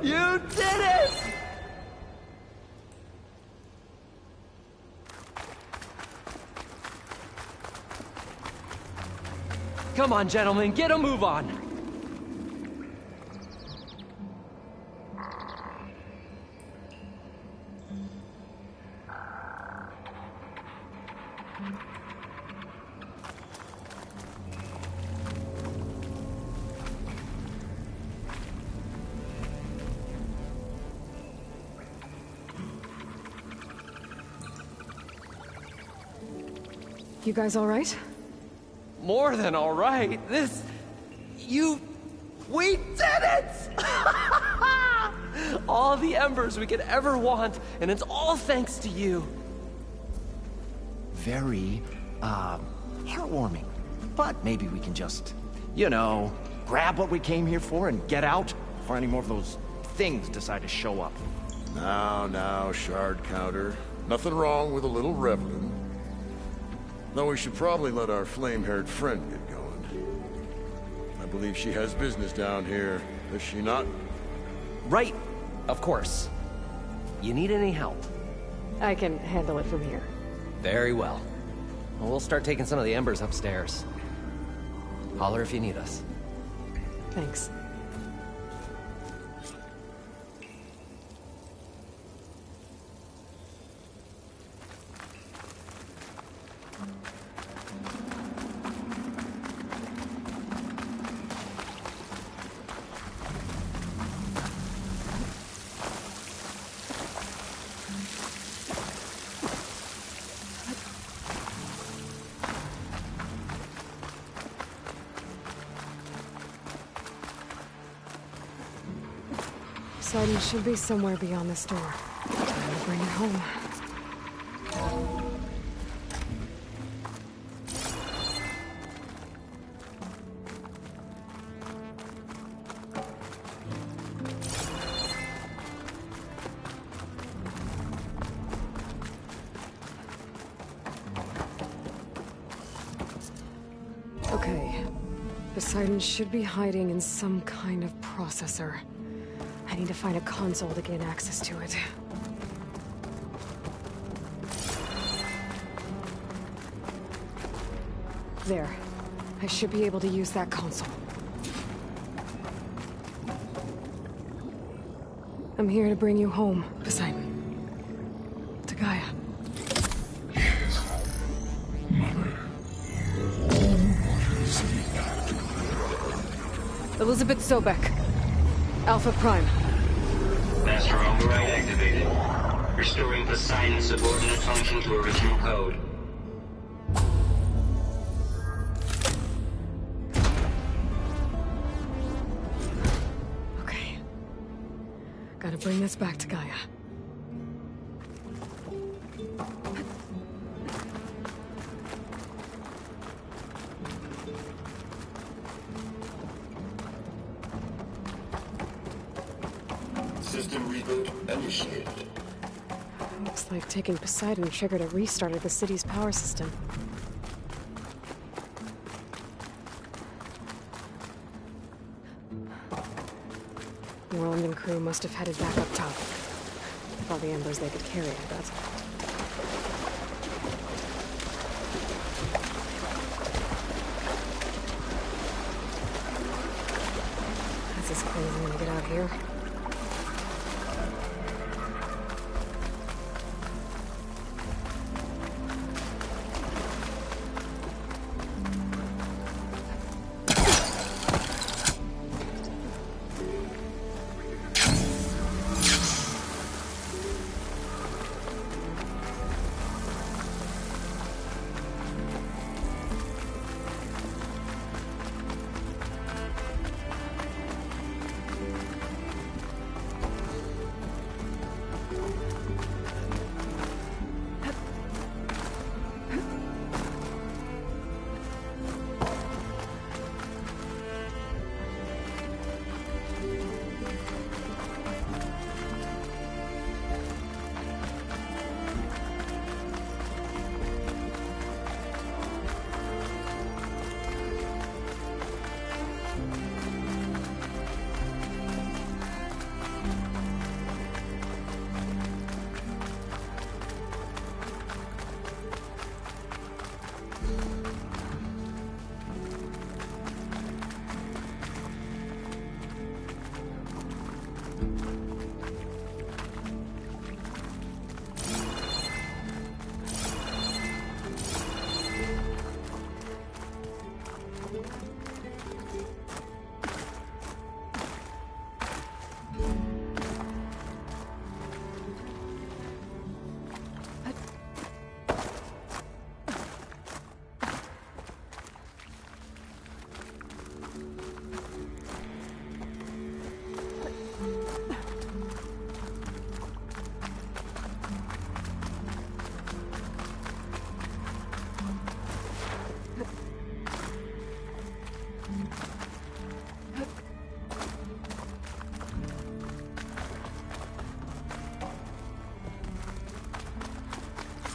You did it! Come on, gentlemen, get a move on. You guys all right? More than all right. We did it! All the embers we could ever want, and it's all thanks to you. Very, heartwarming. But maybe we can just, you know, grab what we came here for and get out before any more of those things decide to show up. Now, Shard Counter. Nothing wrong with a little reveling. Though we should probably let our flame-haired friend get going. I believe she has business down here, does she not? Right, of course. You need any help? I can handle it from here. Very well. Well, we'll start taking some of the embers upstairs. Holler if you need us. Thanks. Poseidon should be somewhere beyond this door. Time to bring it home. Okay. Poseidon should be hiding in some kind of processor. I need to find a console to gain access to it. There. I should be able to use that console. I'm here to bring you home, Poseidon. To Gaia. Elizabeth Sobek. Alpha Prime. Master override activated. Restoring Poseidon's subordinate function to original code. Okay. Gotta bring this back to Gaia. System reboot initiated. Looks like taking Poseidon triggered a restart of the city's power system. Roland and crew must have headed back up top. With all the embers they could carry, I bet. This is crazy when I get out here.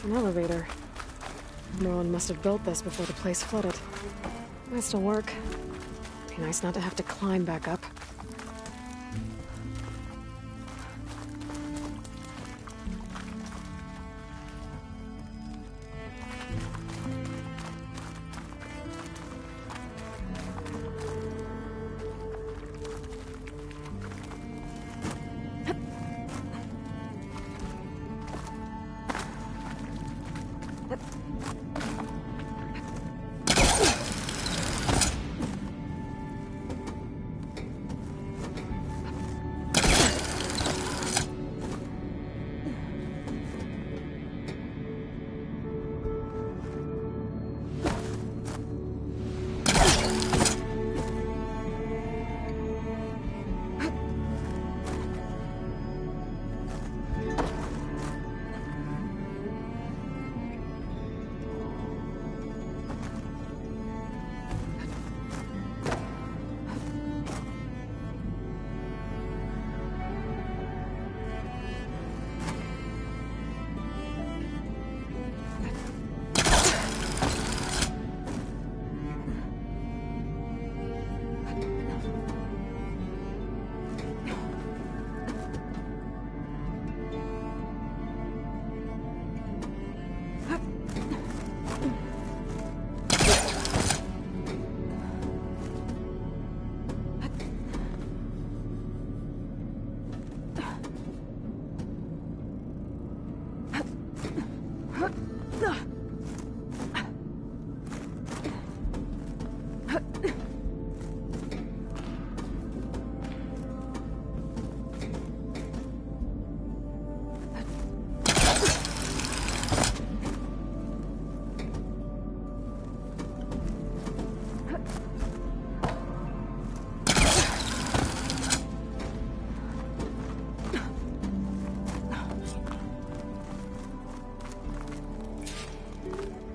An elevator. Merlin must have built this before the place flooded. Might still work. Be nice not to have to climb back up.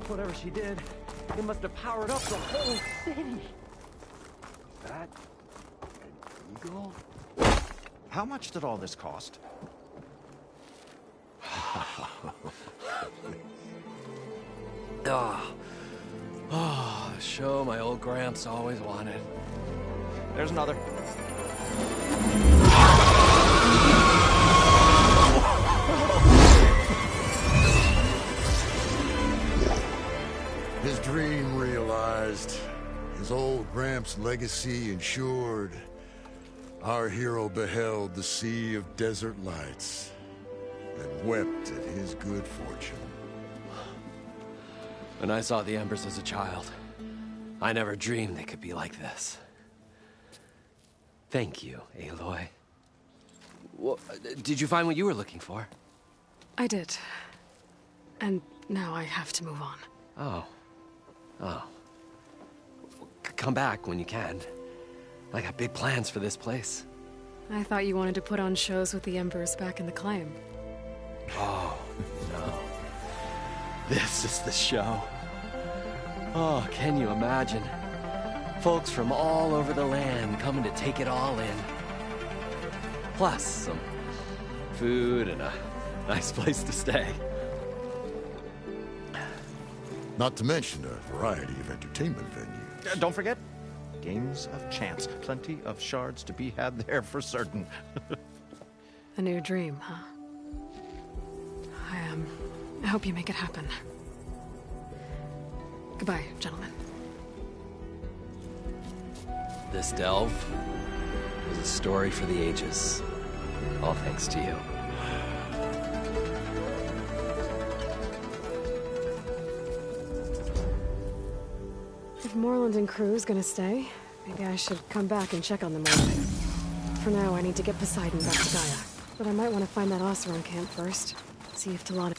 Whatever she did, it must have powered up the whole city. That an eagle? How much did all this cost? The show my old Gramps always wanted. There's another. His dream realized. His old Gramps' legacy ensured. Our hero beheld the sea of desert lights and wept at his good fortune. When I saw the Embers as a child, I never dreamed they could be like this. Thank you, Aloy. Well, did you find what you were looking for? I did. And now I have to move on. Oh. Come back when you can. I got big plans for this place. I thought you wanted to put on shows with the Embers back in the Claim. Oh, no. This is the show. Oh, can you imagine? Folks from all over the land coming to take it all in. Plus some food and a nice place to stay. Not to mention a variety of entertainment venues. Don't forget, games of chance. Plenty of shards to be had there for certain. A new dream, huh? I hope you make it happen. Goodbye, gentlemen. This delve is a story for the ages. All thanks to you. If Moreland and crew's gonna stay, maybe I should come back and check on them a bit. For now, I need to get Poseidon back to Gaia. But I might want to find that Oseram camp first. See if Talana...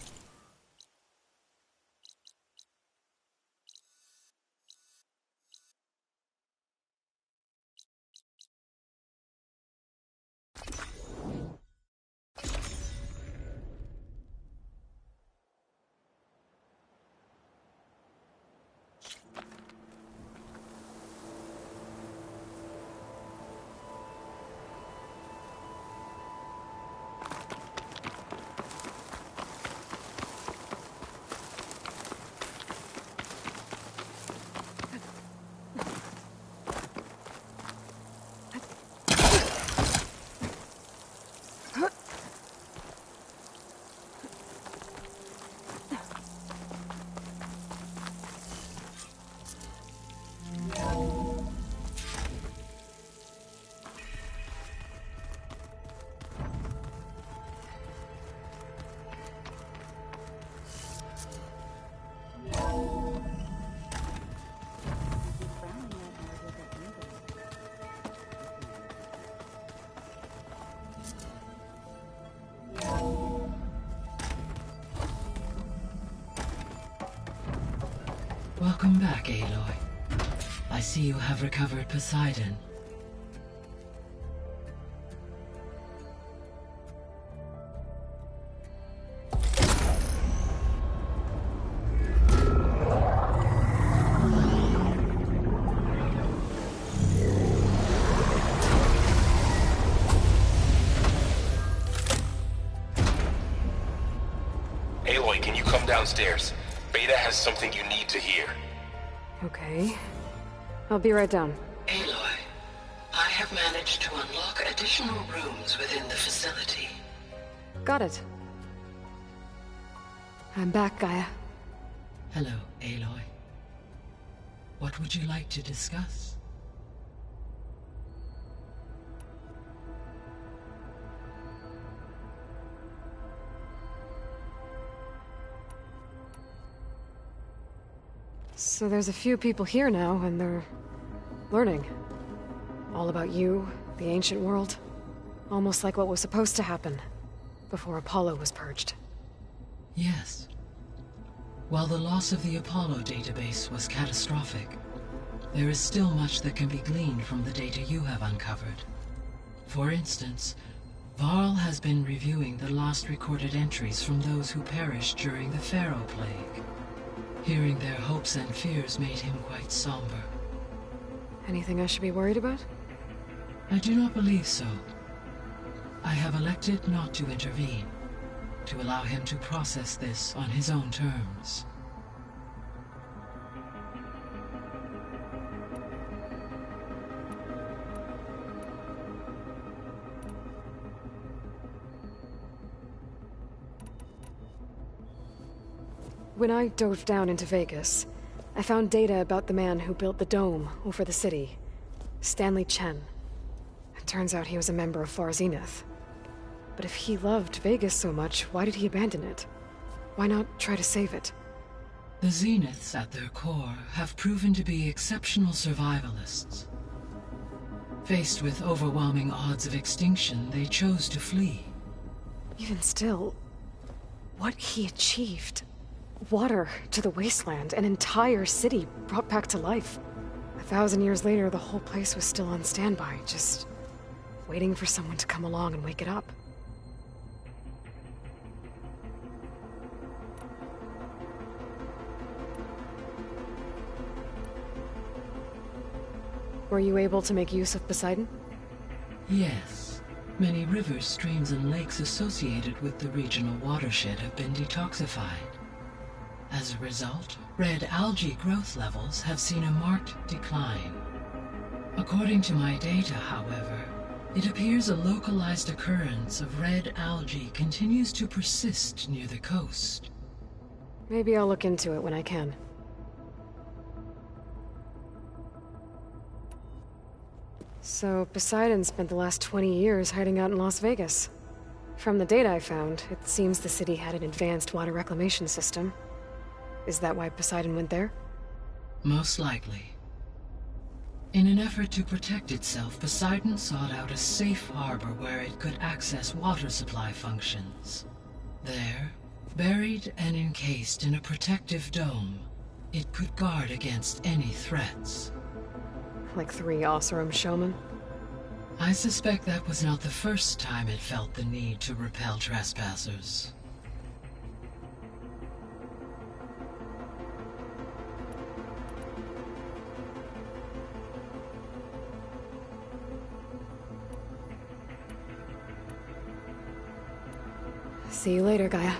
Welcome back, Aloy. I see you have recovered Poseidon. Aloy, can you come downstairs? Beta has something you need to hear. Okay. I'll be right down. Aloy, I have managed to unlock additional rooms within the facility. Got it. I'm back, Gaia. Hello, Aloy. What would you like to discuss? So there's a few people here now, and they're learning. All about you, the ancient world. Almost like what was supposed to happen before Apollo was purged. Yes. While the loss of the Apollo database was catastrophic, there is still much that can be gleaned from the data you have uncovered. For instance, Varl has been reviewing the last recorded entries from those who perished during the Pharaoh Plague. Hearing their hopes and fears made him quite somber. Anything I should be worried about? I do not believe so. I have elected not to intervene, to allow him to process this on his own terms. When I dove down into Vegas, I found data about the man who built the dome over the city, Stanley Chen. It turns out he was a member of Far Zenith. But if he loved Vegas so much, why did he abandon it? Why not try to save it? The Zeniths, at their core, have proven to be exceptional survivalists. Faced with overwhelming odds of extinction, they chose to flee. Even still, what he achieved. Water to the wasteland, an entire city brought back to life. 1,000 years later, the whole place was still on standby, just waiting for someone to come along and wake it up. Were you able to make use of Poseidon? Yes. Many rivers, streams, and lakes associated with the regional watershed have been detoxified. As a result, red algae growth levels have seen a marked decline. According to my data, however, it appears a localized occurrence of red algae continues to persist near the coast. Maybe I'll look into it when I can. So, Poseidon spent the last 20 years hiding out in Las Vegas. From the data I found, it seems the city had an advanced water reclamation system. Is that why Poseidon went there? Most likely. In an effort to protect itself, Poseidon sought out a safe harbor where it could access water supply functions. There, buried and encased in a protective dome, it could guard against any threats. Like 3 Oseram showmen? I suspect that was not the first time it felt the need to repel trespassers. See you later, Gaia.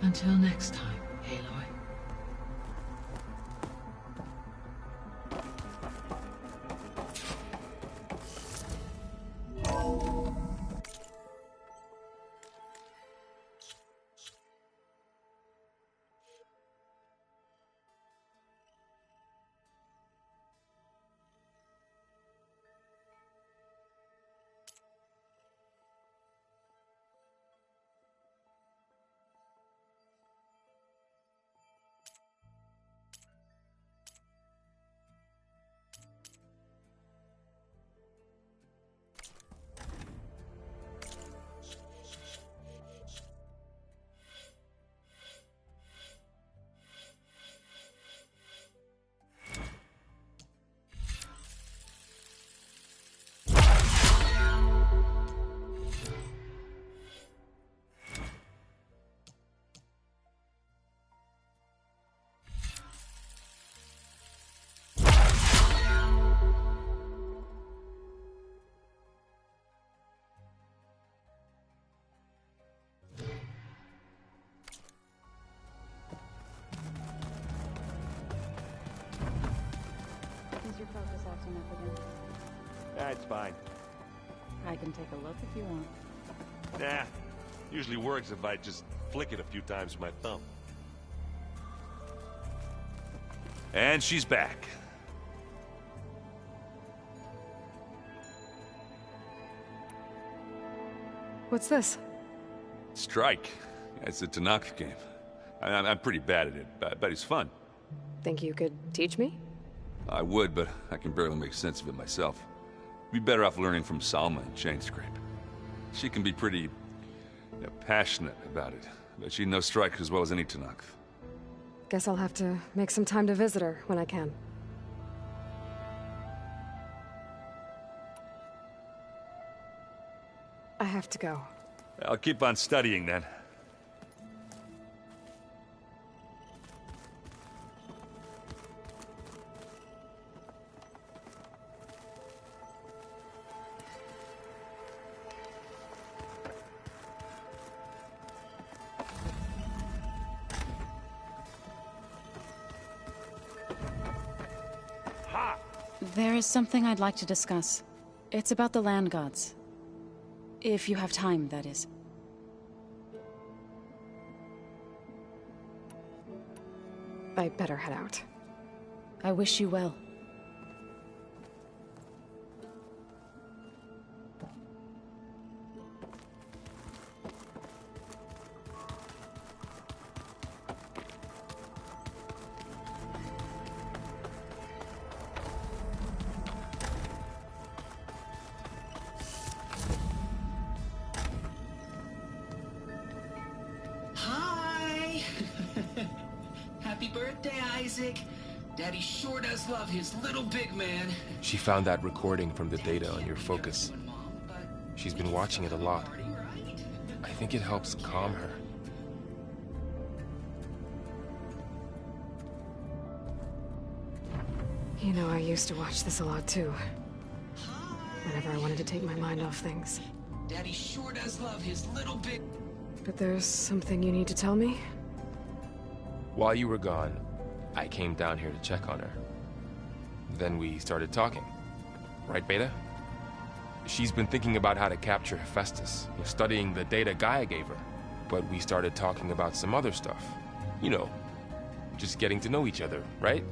Until next time, Aloy. That's fine. I can take a look if you want. Nah. Usually works if I just flick it a few times with my thumb. And she's back. What's this? Strike. It's a Tanaka game. I'm pretty bad at it, but it's fun. Think you could teach me? I would, but I can barely make sense of it myself. Be better off learning from Salma and Chainscrape. She can be pretty passionate about it, but she knows Strike as well as any Tenakth. Guess I'll have to make some time to visit her when I can. I have to go. I'll keep on studying then. There is something I'd like to discuss. It's about the land gods. If you have time, that is. I'd better head out. I wish you well. Happy birthday, Isaac. Daddy sure does love his little big man. She found that recording from the data on your focus. She's been watching it a lot. I think it helps calm her. You know, I used to watch this a lot too. Whenever I wanted to take my mind off things. Daddy sure does love his little big... But there's something you need to tell me? While you were gone, I came down here to check on her. Then we started talking. Right, Beta? She's been thinking about how to capture Hephaestus, studying the data Gaia gave her. But we started talking about some other stuff. You know, just getting to know each other, right?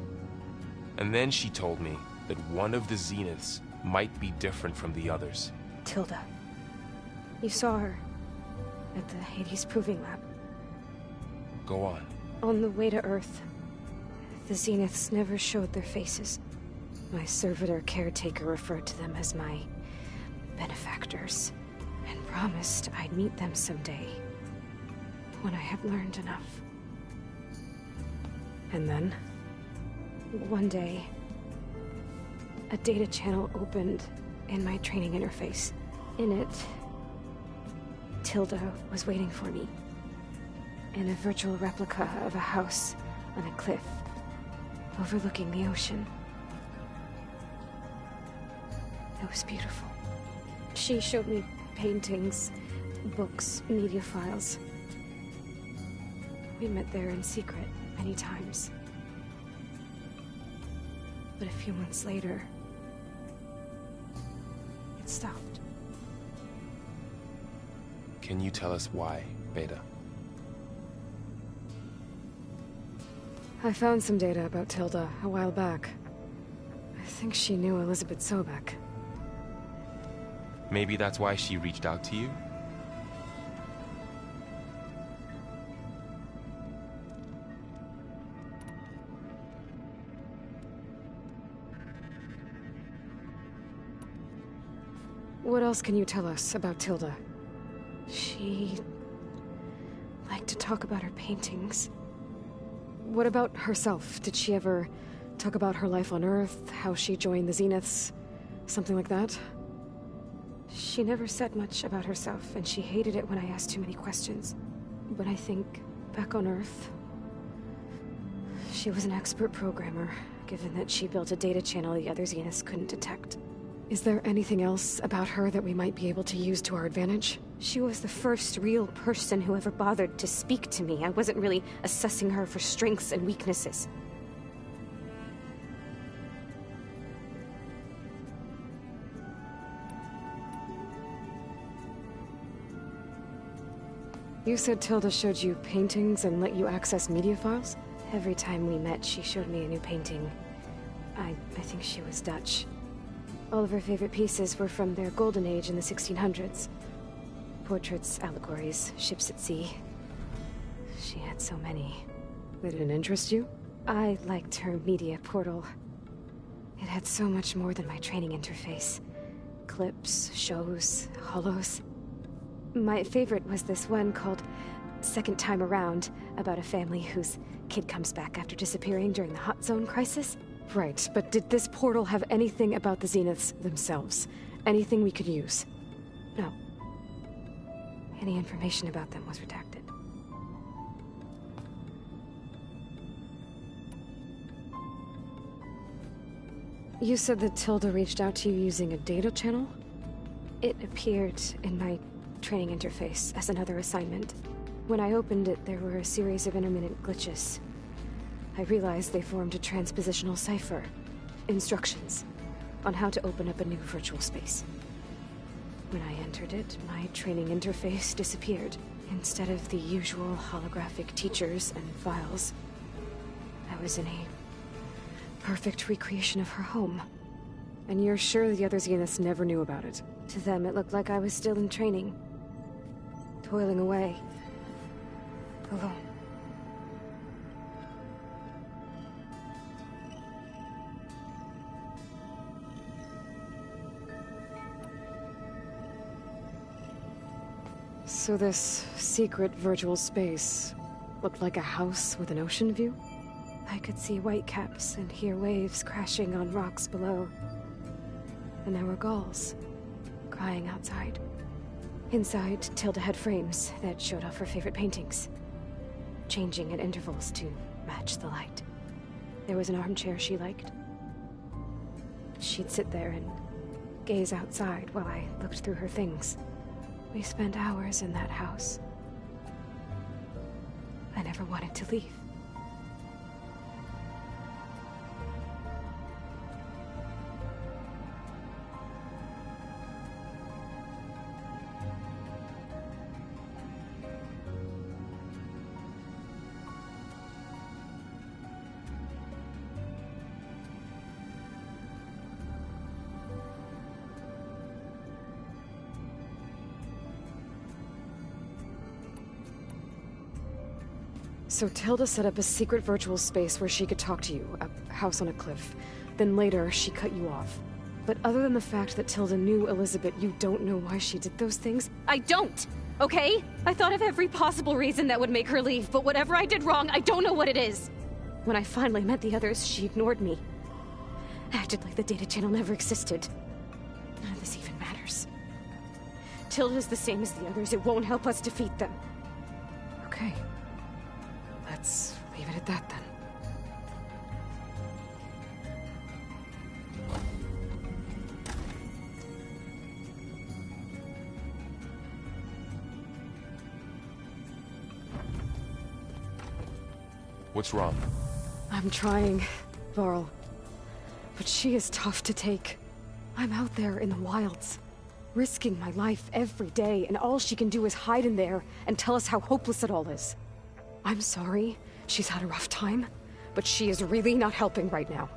And then she told me that one of the Zeniths might be different from the others. Tilda. You saw her at the Hades Proving Lab. Go on. On the way to Earth, the Zeniths never showed their faces. My servitor caretaker referred to them as my benefactors, and promised I'd meet them someday, when I had learned enough. And then, one day, a data channel opened in my training interface. In it, Tilda was waiting for me. In a virtual replica of a house on a cliff, overlooking the ocean. It was beautiful. She showed me paintings, books, media files. We met there in secret many times. But a few months later, it stopped. Can you tell us why, Beta? I found some data about Tilda a while back. I think she knew Elizabeth Sobek. Maybe that's why she reached out to you? What else can you tell us about Tilda? She liked to talk about her paintings. What about herself? Did she ever talk about her life on Earth, how she joined the Zeniths, something like that? She never said much about herself, and she hated it when I asked too many questions. But I think, back on Earth, she was an expert programmer, given that she built a data channel the other Zeniths couldn't detect. Is there anything else about her that we might be able to use to our advantage? She was the first real person who ever bothered to speak to me. I wasn't really assessing her for strengths and weaknesses. You said Tilda showed you paintings and let you access media files? Every time we met, she showed me a new painting. I think she was Dutch. All of her favorite pieces were from their golden age in the 1600s. Portraits, allegories, ships at sea. She had so many. They didn't interest you? I liked her media portal. It had so much more than my training interface. Clips, shows, holos. My favorite was this one called Second Time Around, about a family whose kid comes back after disappearing during the Hot Zone crisis. Right, but did this portal have anything about the Zeniths themselves? Anything we could use? No. Any information about them was redacted. You said that Tilda reached out to you using a data channel? It appeared in my training interface as another assignment. When I opened it, there were a series of intermittent glitches. I realized they formed a transpositional cipher. Instructions on how to open up a new virtual space. When I entered it, my training interface disappeared. Instead of the usual holographic teachers and files, I was in a perfect recreation of her home. And you're sure the other Zeniths never knew about it? To them, it looked like I was still in training. Toiling away. Alone. So this secret virtual space looked like a house with an ocean view? I could see whitecaps and hear waves crashing on rocks below. And there were gulls crying outside. Inside, Tilda had frames that showed off her favorite paintings, changing at intervals to match the light. There was an armchair she liked. She'd sit there and gaze outside while I looked through her things. We spent hours in that house. I never wanted to leave. So Tilda set up a secret virtual space where she could talk to you, a house on a cliff. Then later, she cut you off. But other than the fact that Tilda knew Elizabeth, you don't know why she did those things? I don't! Okay? I thought of every possible reason that would make her leave, but whatever I did wrong, I don't know what it is! When I finally met the others, she ignored me. Acted like the data channel never existed. None of this even matters. Tilda's the same as the others. It won't help us defeat them. Okay. Let's leave it at that, then. What's wrong? I'm trying, Varl. But she is tough to take. I'm out there in the wilds, risking my life every day, and all she can do is hide in there and tell us how hopeless it all is. I'm sorry, she's had a rough time, but she is really not helping right now.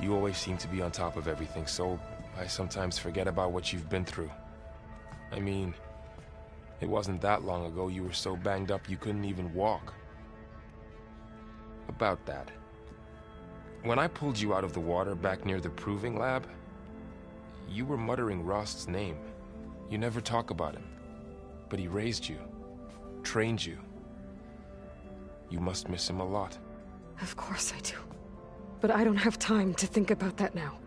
You always seem to be on top of everything, so I sometimes forget about what you've been through. I mean, it wasn't that long ago you were so banged up you couldn't even walk. About that. When I pulled you out of the water back near the proving lab, you were muttering Rost's name. You never talk about him, but he raised you. Trained you. You must miss him a lot. Of course I do. But I don't have time to think about that now.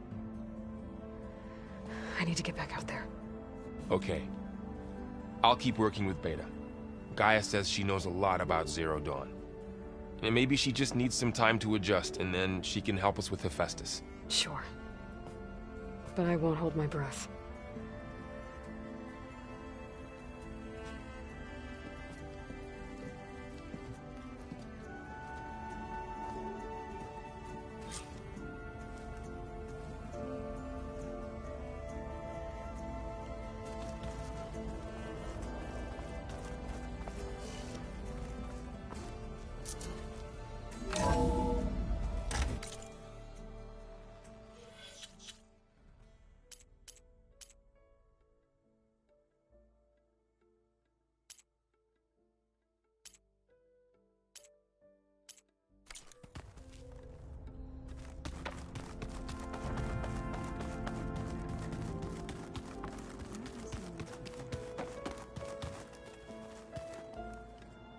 I need to get back out there. Okay. I'll keep working with Beta. Gaia says she knows a lot about Zero Dawn. And maybe she just needs some time to adjust, and then she can help us with Hephaestus. Sure. But I won't hold my breath.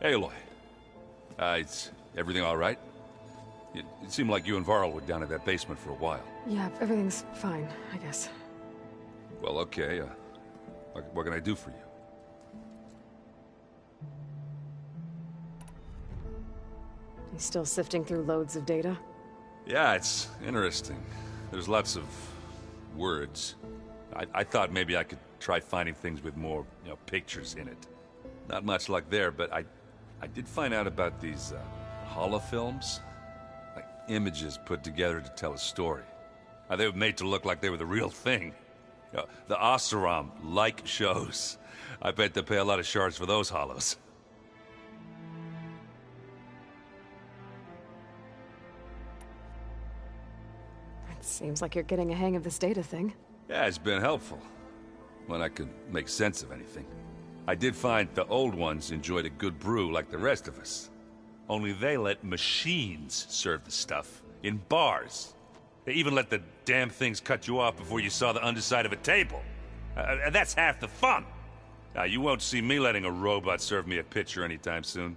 Aloy. Is everything all right? It seemed like you and Varl were down at that basement for a while. Yeah, everything's fine, I guess. Well, okay. What can I do for you? He's still sifting through loads of data? Yeah, it's interesting. There's lots of words. I thought maybe I could try finding things with more, pictures in it. Not much luck there, but I did find out about these holofilms. Like images put together to tell a story. They were made to look like they were the real thing. The Oseram like shows. I bet they pay a lot of shards for those hollows. It seems like you're getting a hang of this data thing. Yeah, it's been helpful. When I could make sense of anything. I did find the old ones enjoyed a good brew like the rest of us. Only they let machines serve the stuff in bars. They even let the damn things cut you off before you saw the underside of a table. And that's half the fun. Now, you won't see me letting a robot serve me a pitcher anytime soon.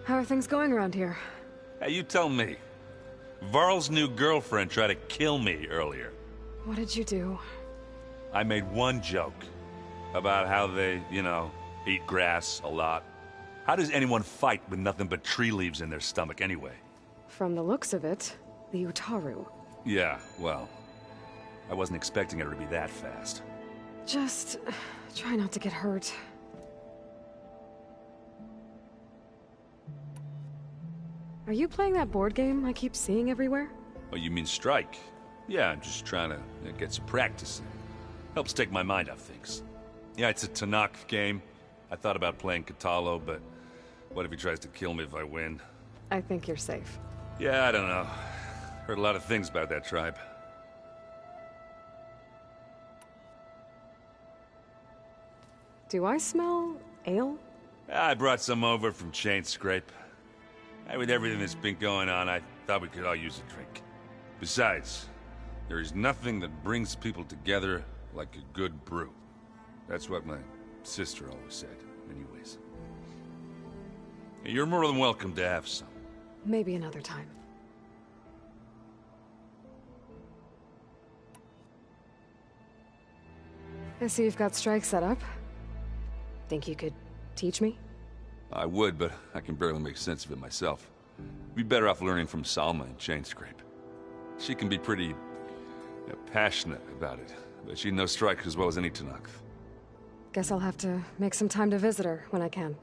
How are things going around here? Hey, you tell me. Varl's new girlfriend tried to kill me earlier. What did you do? I made one joke about how they, eat grass a lot. How does anyone fight with nothing but tree leaves in their stomach anyway? From the looks of it, the Utaru. Yeah, well, I wasn't expecting her to be that fast. Just try not to get hurt. Are you playing that board game I keep seeing everywhere? Oh, you mean Strike? Yeah, I'm just trying to get some practice in. Helps take my mind off things. Yeah, it's a Tanakh game. I thought about playing Kotallo, but what if he tries to kill me if I win? I think you're safe. Yeah, I don't know. Heard a lot of things about that tribe. Do I smell ale? I brought some over from Chain Scrape. With everything that's been going on, I thought we could all use a drink. Besides, there is nothing that brings people together like a good brew. That's what my sister always said, anyways. You're more than welcome to have some. Maybe another time. I see you've got Strike set up. Think you could teach me? I would, but I can barely make sense of it myself. Be better off learning from Salma and Chain Scrape. She can be pretty passionate about it, but she knows Strike as well as any Tanakh. Guess I'll have to make some time to visit her when I can.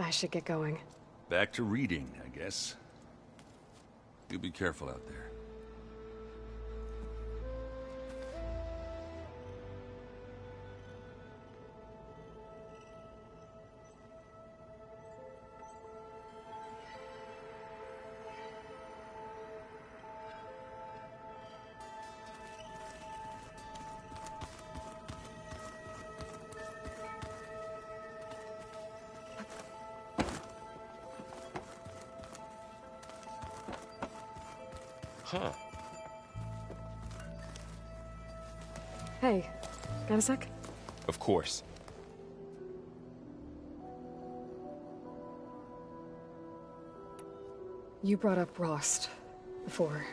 I should get going. Back to reading, I guess. You be careful out there. Huh. Hey, got a sec? Of course. You brought up Rost before.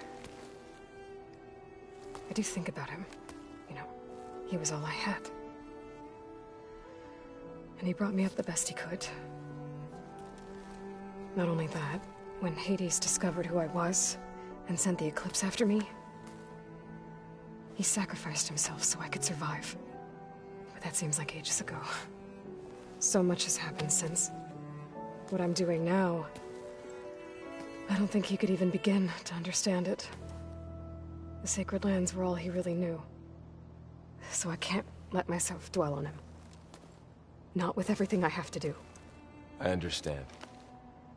I do think about him. You know, he was all I had. And he brought me up the best he could. Not only that, when Hades discovered who I was, and sent the Eclipse after me, he sacrificed himself so I could survive. But that seems like ages ago. So much has happened since. What I'm doing now, I don't think he could even begin to understand it. The Sacred Lands were all he really knew. So I can't let myself dwell on him. Not with everything I have to do. I understand.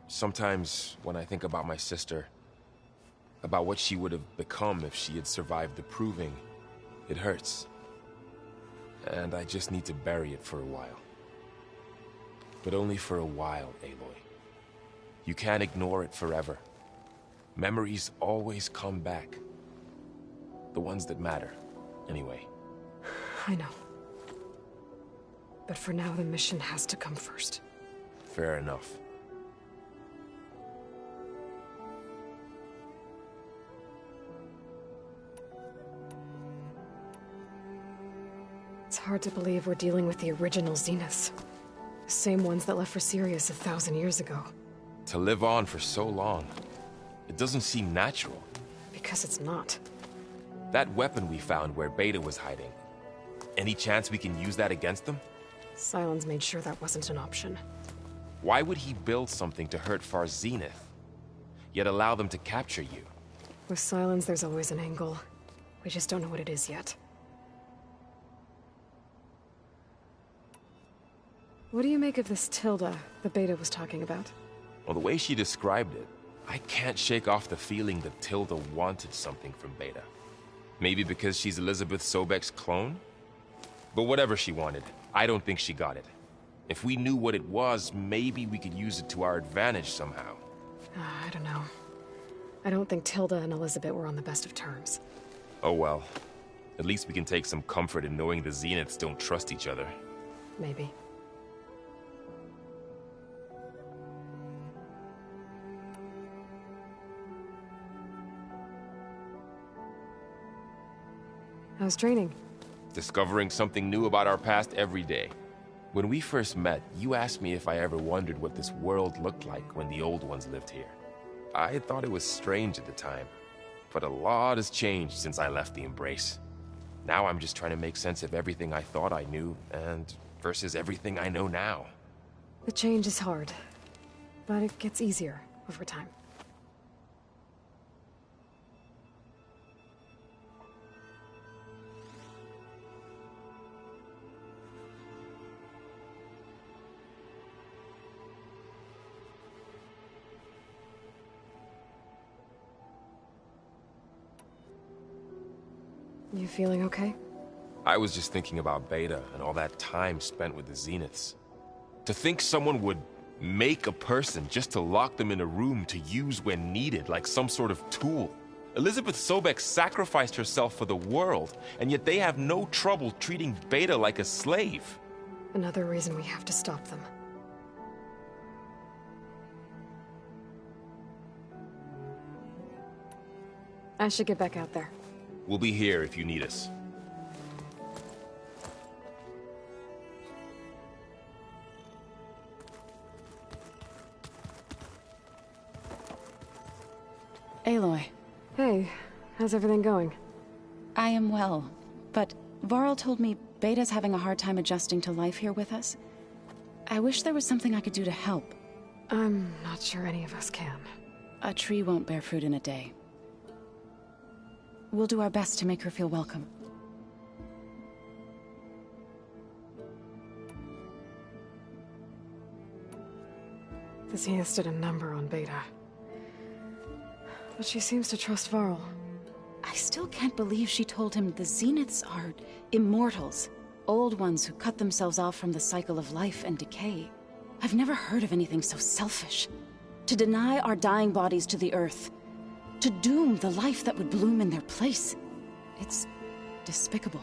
Sometimes, when I think about my sister, about what she would have become if she had survived the Proving, it hurts. And I just need to bury it for a while. But only for a while, Aloy. You can't ignore it forever. Memories always come back. The ones that matter, anyway. I know. But for now, the mission has to come first. Fair enough. It's hard to believe we're dealing with the original Zeniths. The same ones that left for Sirius 1,000 years ago. To live on for so long, it doesn't seem natural. Because it's not. That weapon we found where Beta was hiding, any chance we can use that against them? Sylens made sure that wasn't an option. Why would he build something to hurt Far Zenith, yet allow them to capture you? With Sylens, there's always an angle. We just don't know what it is yet. What do you make of this Tilda that Beta was talking about? Well, the way she described it, I can't shake off the feeling that Tilda wanted something from Beta. Maybe because she's Elizabeth Sobek's clone? But whatever she wanted, I don't think she got it. If we knew what it was, maybe we could use it to our advantage somehow. I don't know. I don't think Tilda and Elizabeth were on the best of terms. Oh well. At least we can take some comfort in knowing the Zeniths don't trust each other. Maybe. How's training? Discovering something new about our past every day. When we first met, you asked me if I ever wondered what this world looked like when the old ones lived here. I thought it was strange at the time, but a lot has changed since I left the Embrace. Now I'm just trying to make sense of everything I thought I knew, and versus everything I know now. The change is hard, but it gets easier over time. You feeling okay? I was just thinking about Beta and all that time spent with the Zeniths. To think someone would make a person just to lock them in a room to use when needed, like some sort of tool. Elizabeth Sobek sacrificed herself for the world, and yet they have no trouble treating Beta like a slave. Another reason we have to stop them. I should get back out there. We'll be here if you need us. Aloy. Hey, how's everything going? I am well, but Varl told me Beta's having a hard time adjusting to life here with us. I wish there was something I could do to help. I'm not sure any of us can. A tree won't bear fruit in a day. We'll do our best to make her feel welcome. The Zeniths did a number on Beta. But she seems to trust Varl. I still can't believe she told him the Zeniths are immortals. Old ones who cut themselves off from the cycle of life and decay. I've never heard of anything so selfish. To deny our dying bodies to the Earth. To doom the life that would bloom in their place. It's despicable.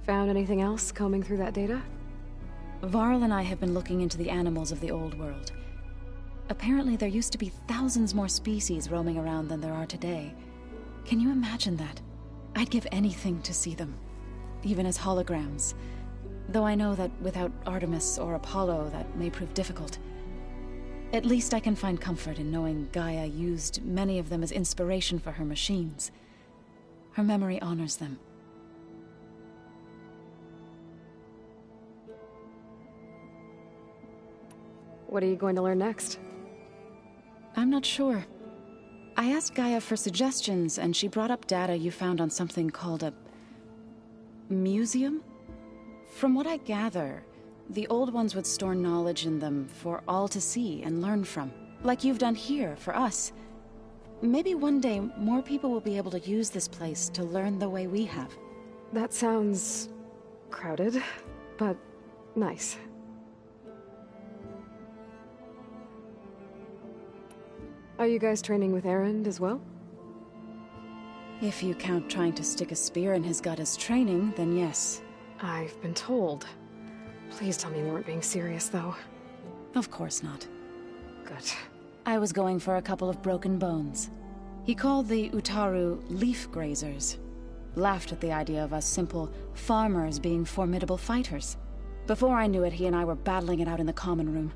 Found anything else combing through that data? Varl and I have been looking into the animals of the old world. Apparently there used to be thousands more species roaming around than there are today. Can you imagine that? I'd give anything to see them, even as holograms. Though I know that without Artemis or Apollo, that may prove difficult. At least I can find comfort in knowing Gaia used many of them as inspiration for her machines. Her memory honors them. What are you going to learn next? I'm not sure. I asked Gaia for suggestions, and she brought up data you found on something called a museum? From what I gather, the old ones would store knowledge in them for all to see and learn from, like you've done here for us. Maybe one day more people will be able to use this place to learn the way we have. That sounds crowded, but nice. Are you guys training with Erend as well? If you count trying to stick a spear in his gut as training, then yes. I've been told. Please tell me you weren't being serious, though. Of course not. Good. I was going for a couple of broken bones. He called the Utaru leaf grazers. Laughed at the idea of us simple farmers being formidable fighters. Before I knew it, he and I were battling it out in the common room.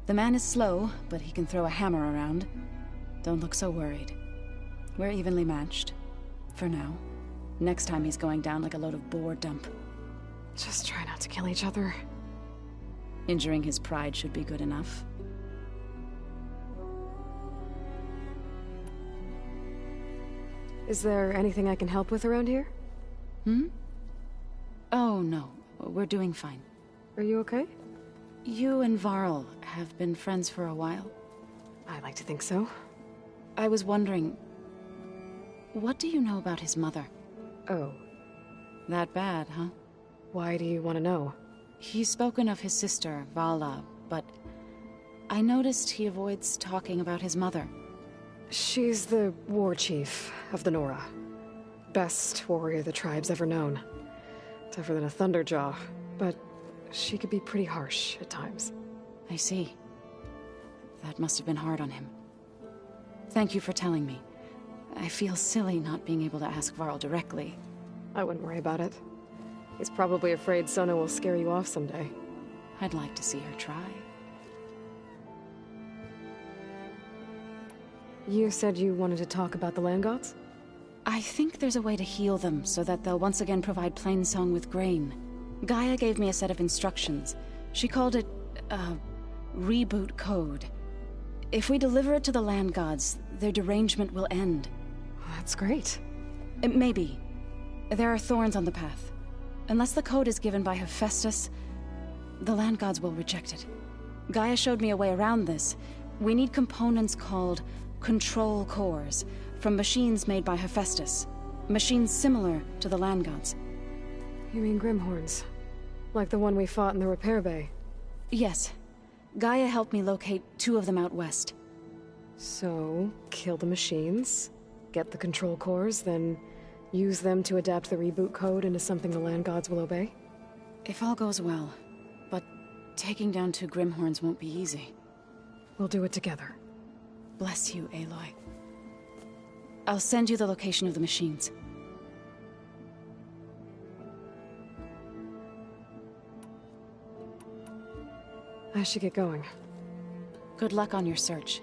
The man is slow, but he can throw a hammer around. Don't look so worried. We're evenly matched. For now. Next time he's going down like a load of boar dump. Just try not to kill each other. Injuring his pride should be good enough. Is there anything I can help with around here? Oh, no. We're doing fine. Are you okay? You and Varl have been friends for a while. I like to think so. I was wondering, what do you know about his mother? Oh. That bad, huh? Why do you want to know? He's spoken of his sister, Vala, but I noticed he avoids talking about his mother. She's the war chief of the Nora. Best warrior the tribe's ever known. tougher than a Thunderjaw, but she could be pretty harsh at times. I see. That must have been hard on him. Thank you for telling me. I feel silly not being able to ask Varl directly. I wouldn't worry about it. He's probably afraid Sona will scare you off someday. I'd like to see her try. You said you wanted to talk about the land gods? I think there's a way to heal them so that they'll once again provide Plainsong with grain. Gaia gave me a set of instructions. She called it, reboot code. If we deliver it to the land gods, their derangement will end. That's great. Maybe. There are thorns on the path. Unless the code is given by Hephaestus, the land gods will reject it. Gaia showed me a way around this. We need components called control cores, from machines made by Hephaestus. Machines similar to the land gods. You mean Grimhorns? Like the one we fought in the repair bay? Yes. Gaia helped me locate 2 of them out west. So, kill the machines, get the control cores, then use them to adapt the reboot code into something the land gods will obey? If all goes well. But taking down 2 Grimhorns won't be easy. We'll do it together. Bless you, Aloy. I'll send you the location of the machines. I should get going. Good luck on your search.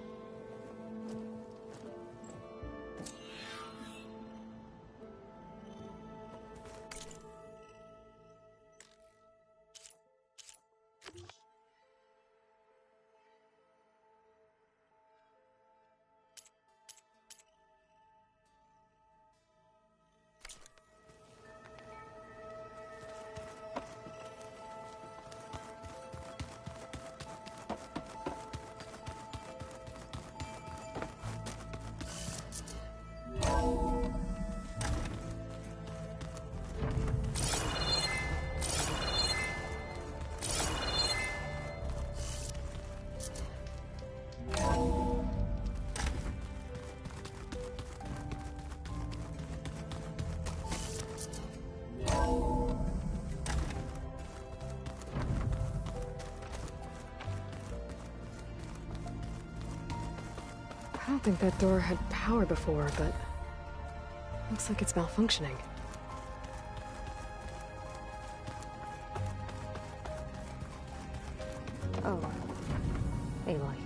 I don't think that door had power before, but looks like it's malfunctioning. Oh. Aloy.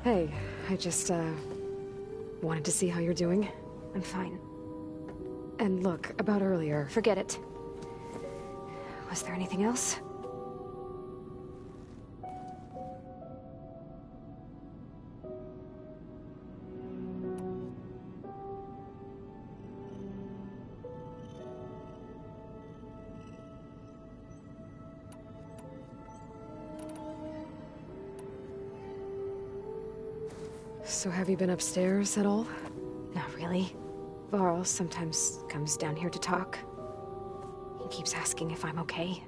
Hey, I just, wanted to see how you're doing. I'm fine. And look, about earlier. Forget it. Was there anything else? So have you been upstairs at all? Not really. Varl sometimes comes down here to talk. He keeps asking if I'm okay.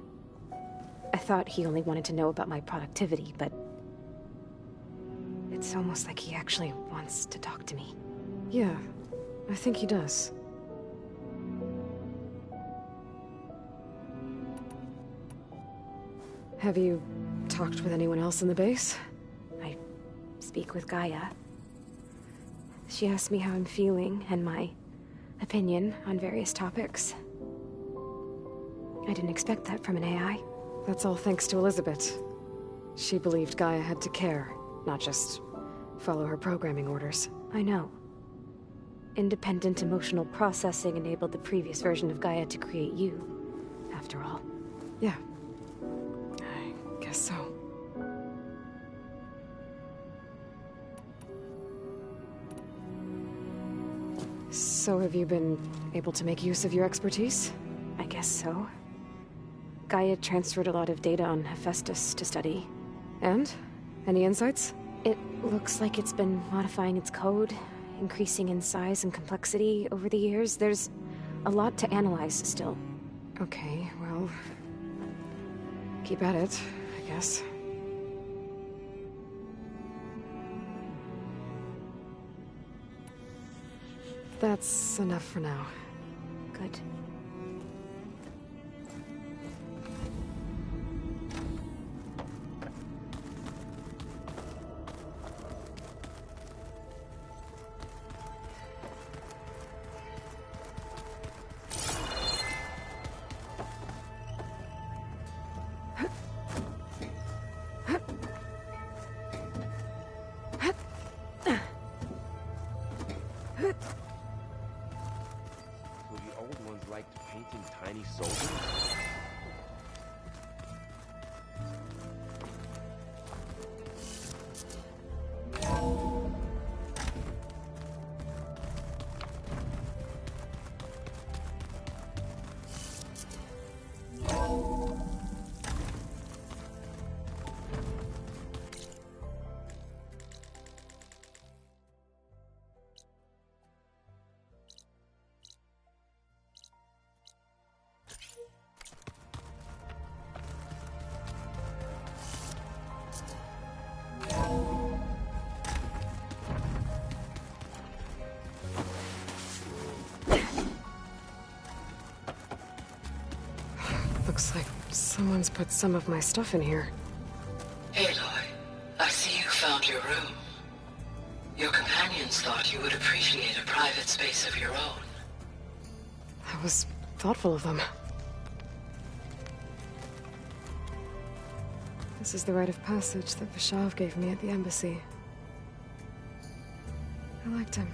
I thought he only wanted to know about my productivity, but it's almost like he actually wants to talk to me. Yeah, I think he does. Have you talked with anyone else in the base? I speak with Gaia. She asked me how I'm feeling and my opinion on various topics. I didn't expect that from an AI. That's all thanks to Elizabeth. She believed Gaia had to care, not just follow her programming orders. I know. Independent emotional processing enabled the previous version of Gaia to create you, after all. Yeah. I guess so. So have you been able to make use of your expertise? I guess so. Gaia transferred a lot of data on Hephaestus to study. And? Any insights? It looks like it's been modifying its code, increasing in size and complexity over the years. There's a lot to analyze still. Okay, well... keep at it, I guess. That's enough for now. could. Tiny soldiers? Looks like someone's put some of my stuff in here. Aloy, I see you found your room. Your companions thought you would appreciate a private space of your own. That was thoughtful of them. This is the rite of passage that Vishav gave me at the embassy. I liked him.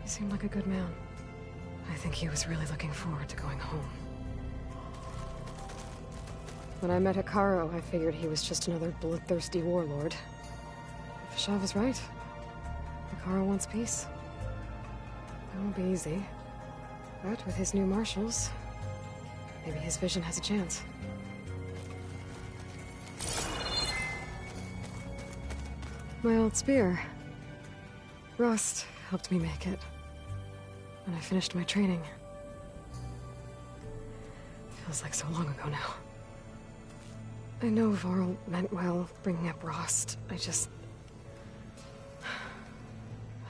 He seemed like a good man. I think he was really looking forward to going home. When I met Hekarro, I figured he was just another bloodthirsty warlord. Vishav was right. Hekarro wants peace. It won't be easy. But with his new marshals, maybe his vision has a chance. My old spear. Rost helped me make it. When I finished my training. Feels like so long ago now. I know Varl meant well, bringing up Rost. I guess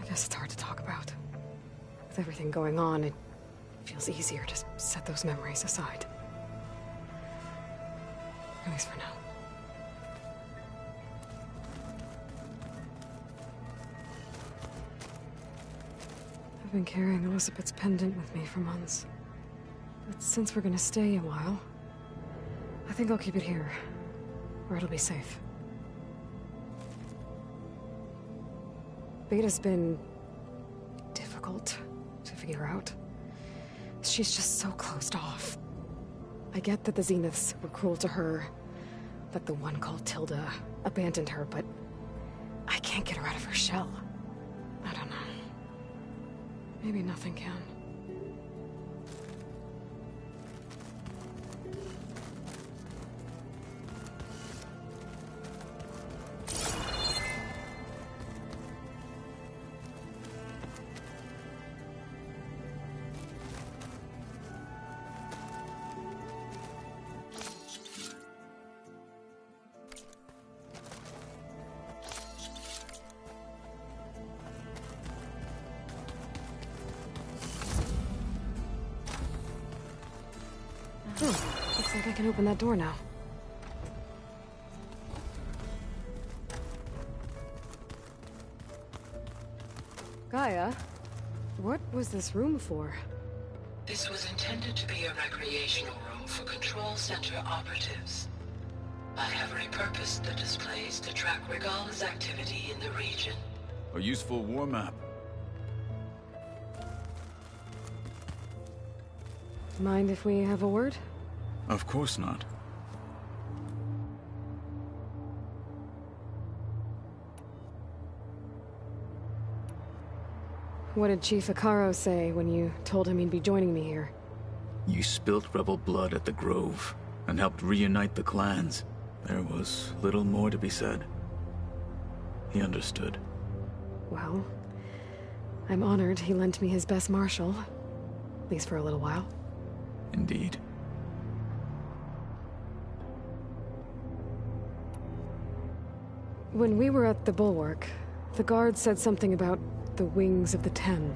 it's hard to talk about. With everything going on, it feels easier to set those memories aside. At least for now. I've been carrying Elizabeth's pendant with me for months. But since we're gonna stay a while, I think I'll keep it here, where it'll be safe. Beta's been difficult to figure out. She's just so closed off. I get that the Zeniths were cruel to her, that the one called Tilda abandoned her, but I can't get her out of her shell. I don't know. Maybe nothing can. Looks like I can open that door now. Gaia, what was this room for? This was intended to be a recreational room for Control Center operatives. I have repurposed the displays to track Regala's activity in the region. A useful war map. Mind if we have a word? Of course not. What did Chief Hekarro say when you told him he'd be joining me here? You spilt rebel blood at the Grove and helped reunite the clans. There was little more to be said. He understood. Well, I'm honored he lent me his best marshal. At least for a little while. Indeed. When we were at the Bulwark, the guard said something about the Wings of the Ten.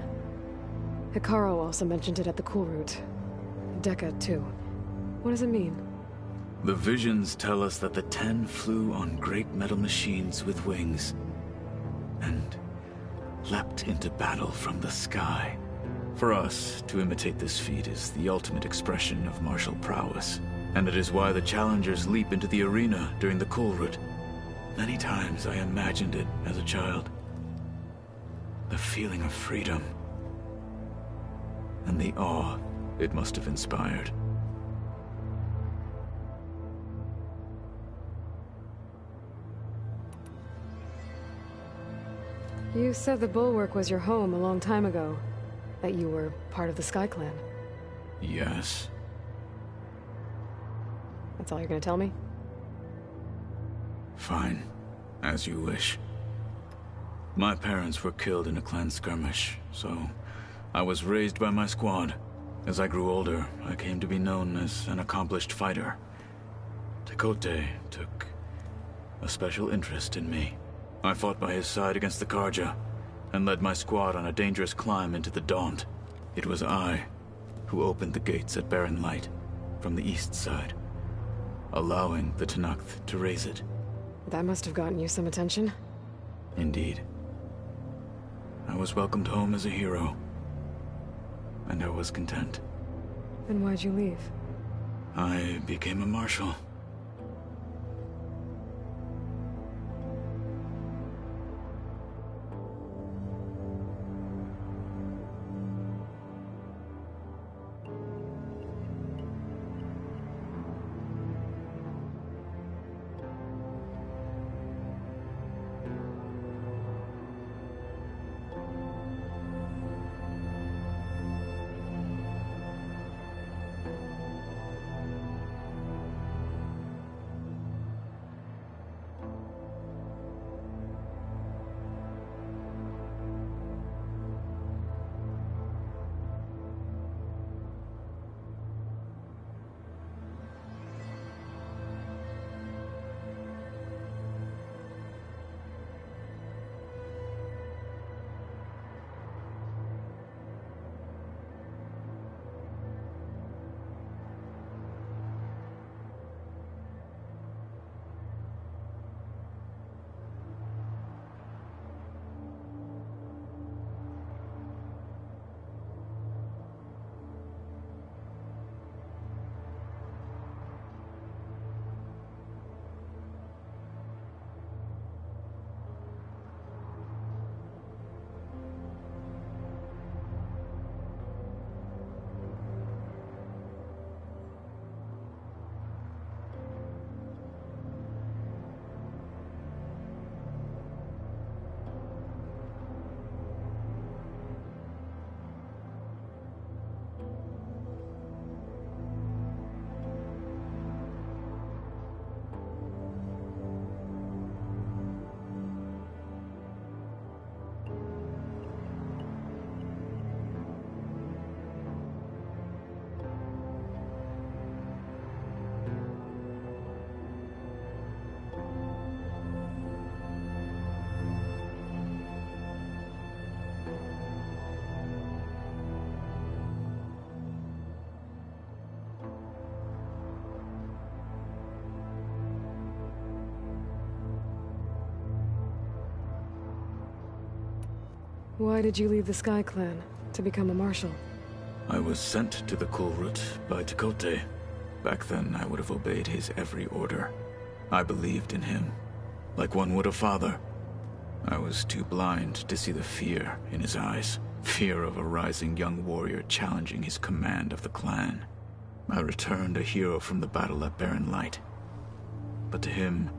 Hikaru also mentioned it at the Cool Route. Dekka, too. What does it mean? The visions tell us that the Ten flew on great metal machines with wings, and leapt into battle from the sky. For us, to imitate this feat is the ultimate expression of martial prowess, and it is why the challengers leap into the arena during the Cool Route. Many times I imagined it as a child. The feeling of freedom, and the awe it must have inspired. You said the Bulwark was your home a long time ago. That you were part of the Sky Clan. Yes. That's all you're gonna tell me? Fine. As you wish. My parents were killed in a clan skirmish, so I was raised by my squad. As I grew older, I came to be known as an accomplished fighter. Tekote took a special interest in me. I fought by his side against the Karja, and led my squad on a dangerous climb into the Daunt. It was I who opened the gates at Barren Light from the east side, allowing the Tenakth to raise it. That must have gotten you some attention. Indeed. I was welcomed home as a hero, and I was content. Then why'd you leave? I became a marshal. Why did you leave the Sky Clan to become a marshal? I was sent to the Cool Route by Tekote. Back then, I would have obeyed his every order. I believed in him, like one would a father. I was too blind to see the fear in his eyes. Fear of a rising young warrior challenging his command of the clan. I returned a hero from the battle at Barren Light. But to him,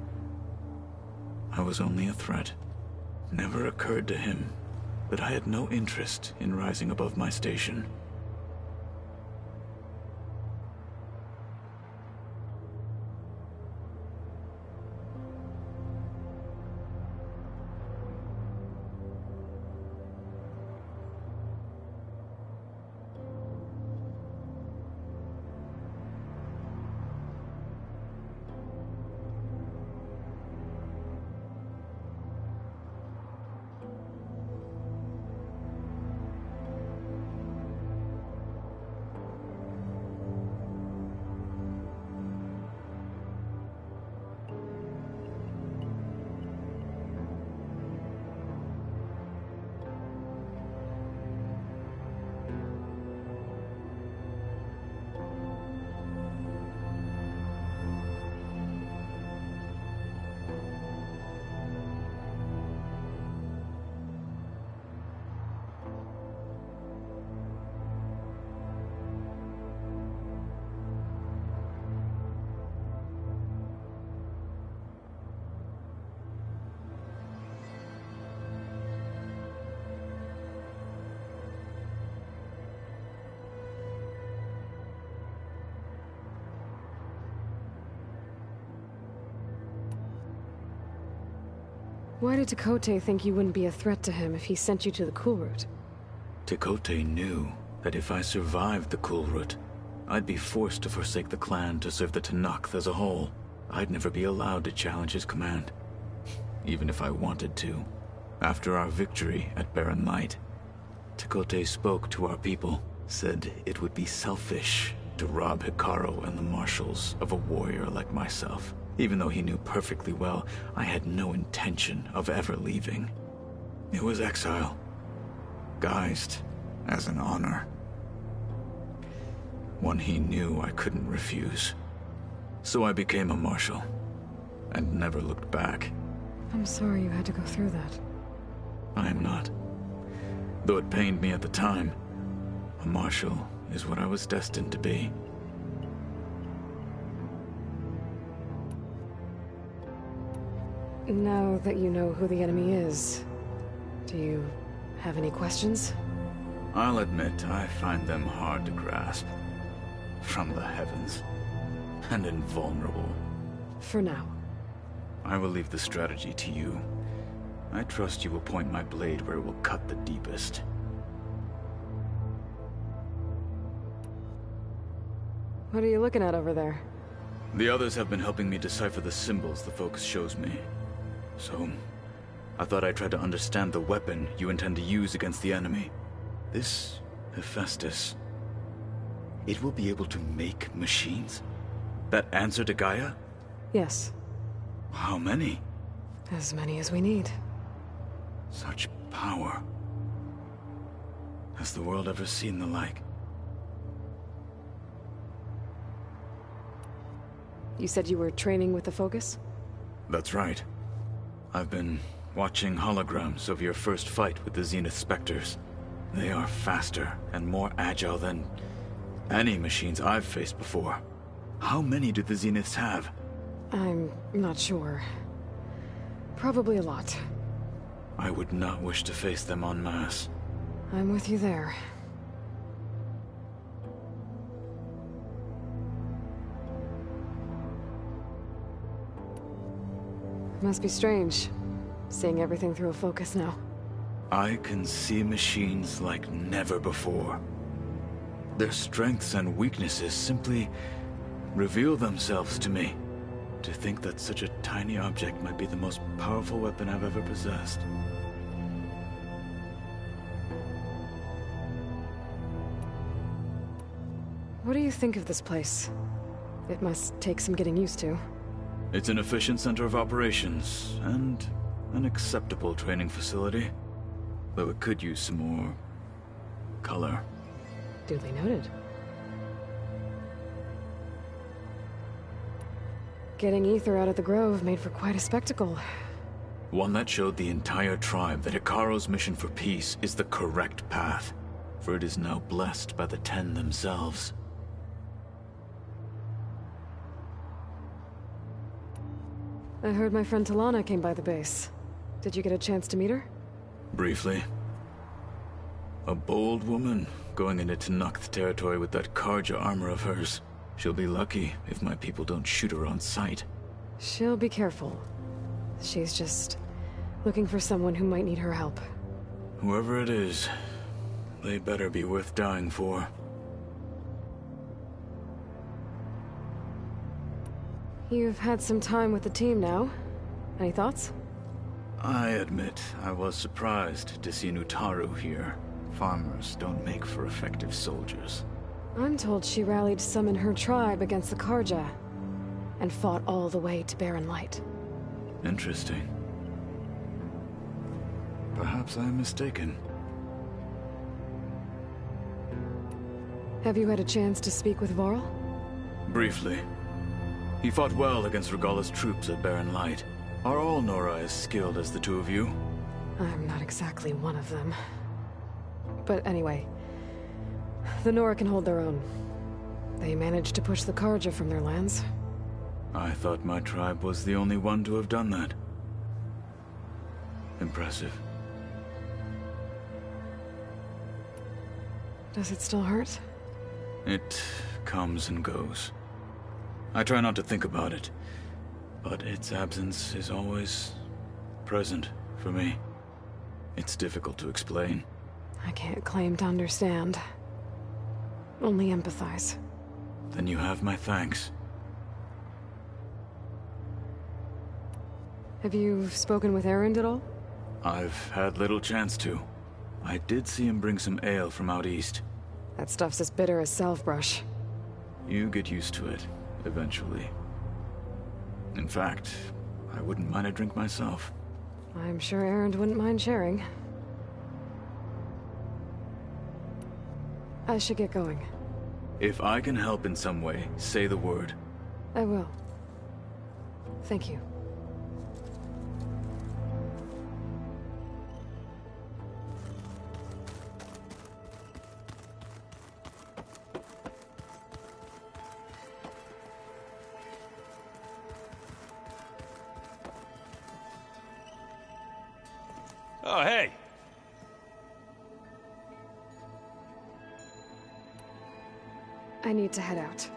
I was only a threat. Never occurred to him that I had no interest in rising above my station. Why did Tekote think you wouldn't be a threat to him if he sent you to the Kulrut? Tekote knew that if I survived the Kulrut, I'd be forced to forsake the clan to serve the Tenakth as a whole. I'd never be allowed to challenge his command, even if I wanted to. After our victory at Barren Light, Tekote spoke to our people, said it would be selfish to rob Hikaru and the marshals of a warrior like myself. Even though he knew perfectly well I had no intention of ever leaving. It was exile, guised as an honor. One he knew I couldn't refuse. So I became a marshal, and never looked back. I'm sorry you had to go through that. I am not. Though it pained me at the time, a marshal is what I was destined to be. Now that you know who the enemy is, do you have any questions? I'll admit I find them hard to grasp. From the heavens. And invulnerable. For now. I will leave the strategy to you. I trust you will point my blade where it will cut the deepest. What are you looking at over there? The others have been helping me decipher the symbols the focus shows me. So, I thought I'd try to understand the weapon you intend to use against the enemy. This Hephaestus. It will be able to make machines? That answer to Gaia? Yes. How many? As many as we need. Such power. Has the world ever seen the like? You said you were training with the Focus? That's right. I've been watching holograms of your first fight with the Zenith Spectres. They are faster and more agile than any machines I've faced before. How many do the Zeniths have? I'm not sure. Probably a lot. I would not wish to face them en masse. I'm with you there. Must be strange, seeing everything through a focus now. I can see machines like never before. Their strengths and weaknesses simply reveal themselves to me. To think that such a tiny object might be the most powerful weapon I've ever possessed. What do you think of this place? It must take some getting used to. It's an efficient center of operations, and an acceptable training facility. Though it could use some more color. Duly noted. Getting Ether out of the Grove made for quite a spectacle. One that showed the entire tribe that Hikaru's mission for peace is the correct path, for it is now blessed by the Ten themselves. I heard my friend Talana came by the base. Did you get a chance to meet her? Briefly. A bold woman, going into Tenakth territory with that Karja armor of hers. She'll be lucky if my people don't shoot her on sight. She'll be careful. She's just looking for someone who might need her help. Whoever it is, they better be worth dying for. You've had some time with the team now. Any thoughts? I admit I was surprised to see Nutaru here. Farmers don't make for effective soldiers. I'm told she rallied some in her tribe against the Karja, and fought all the way to Barren Light. Interesting. Perhaps I'm mistaken. Have you had a chance to speak with Varl? Briefly. He fought well against Regalla's troops at Barren Light. Are all Nora as skilled as the two of you? I'm not exactly one of them. But anyway, the Nora can hold their own. They managed to push the Karja from their lands. I thought my tribe was the only one to have done that. Impressive. Does it still hurt? It comes and goes. I try not to think about it, but its absence is always present for me. It's difficult to explain. I can't claim to understand. Only empathize. Then you have my thanks. Have you spoken with Erend at all? I've had little chance to. I did see him bring some ale from out east. That stuff's as bitter as salve-brush. You get used to it, eventually. In fact, I wouldn't mind a drink myself. I'm sure Erend wouldn't mind sharing. I should get going. If I can help in some way, say the word. I will. Thank you. Oh, hey! I need to head out.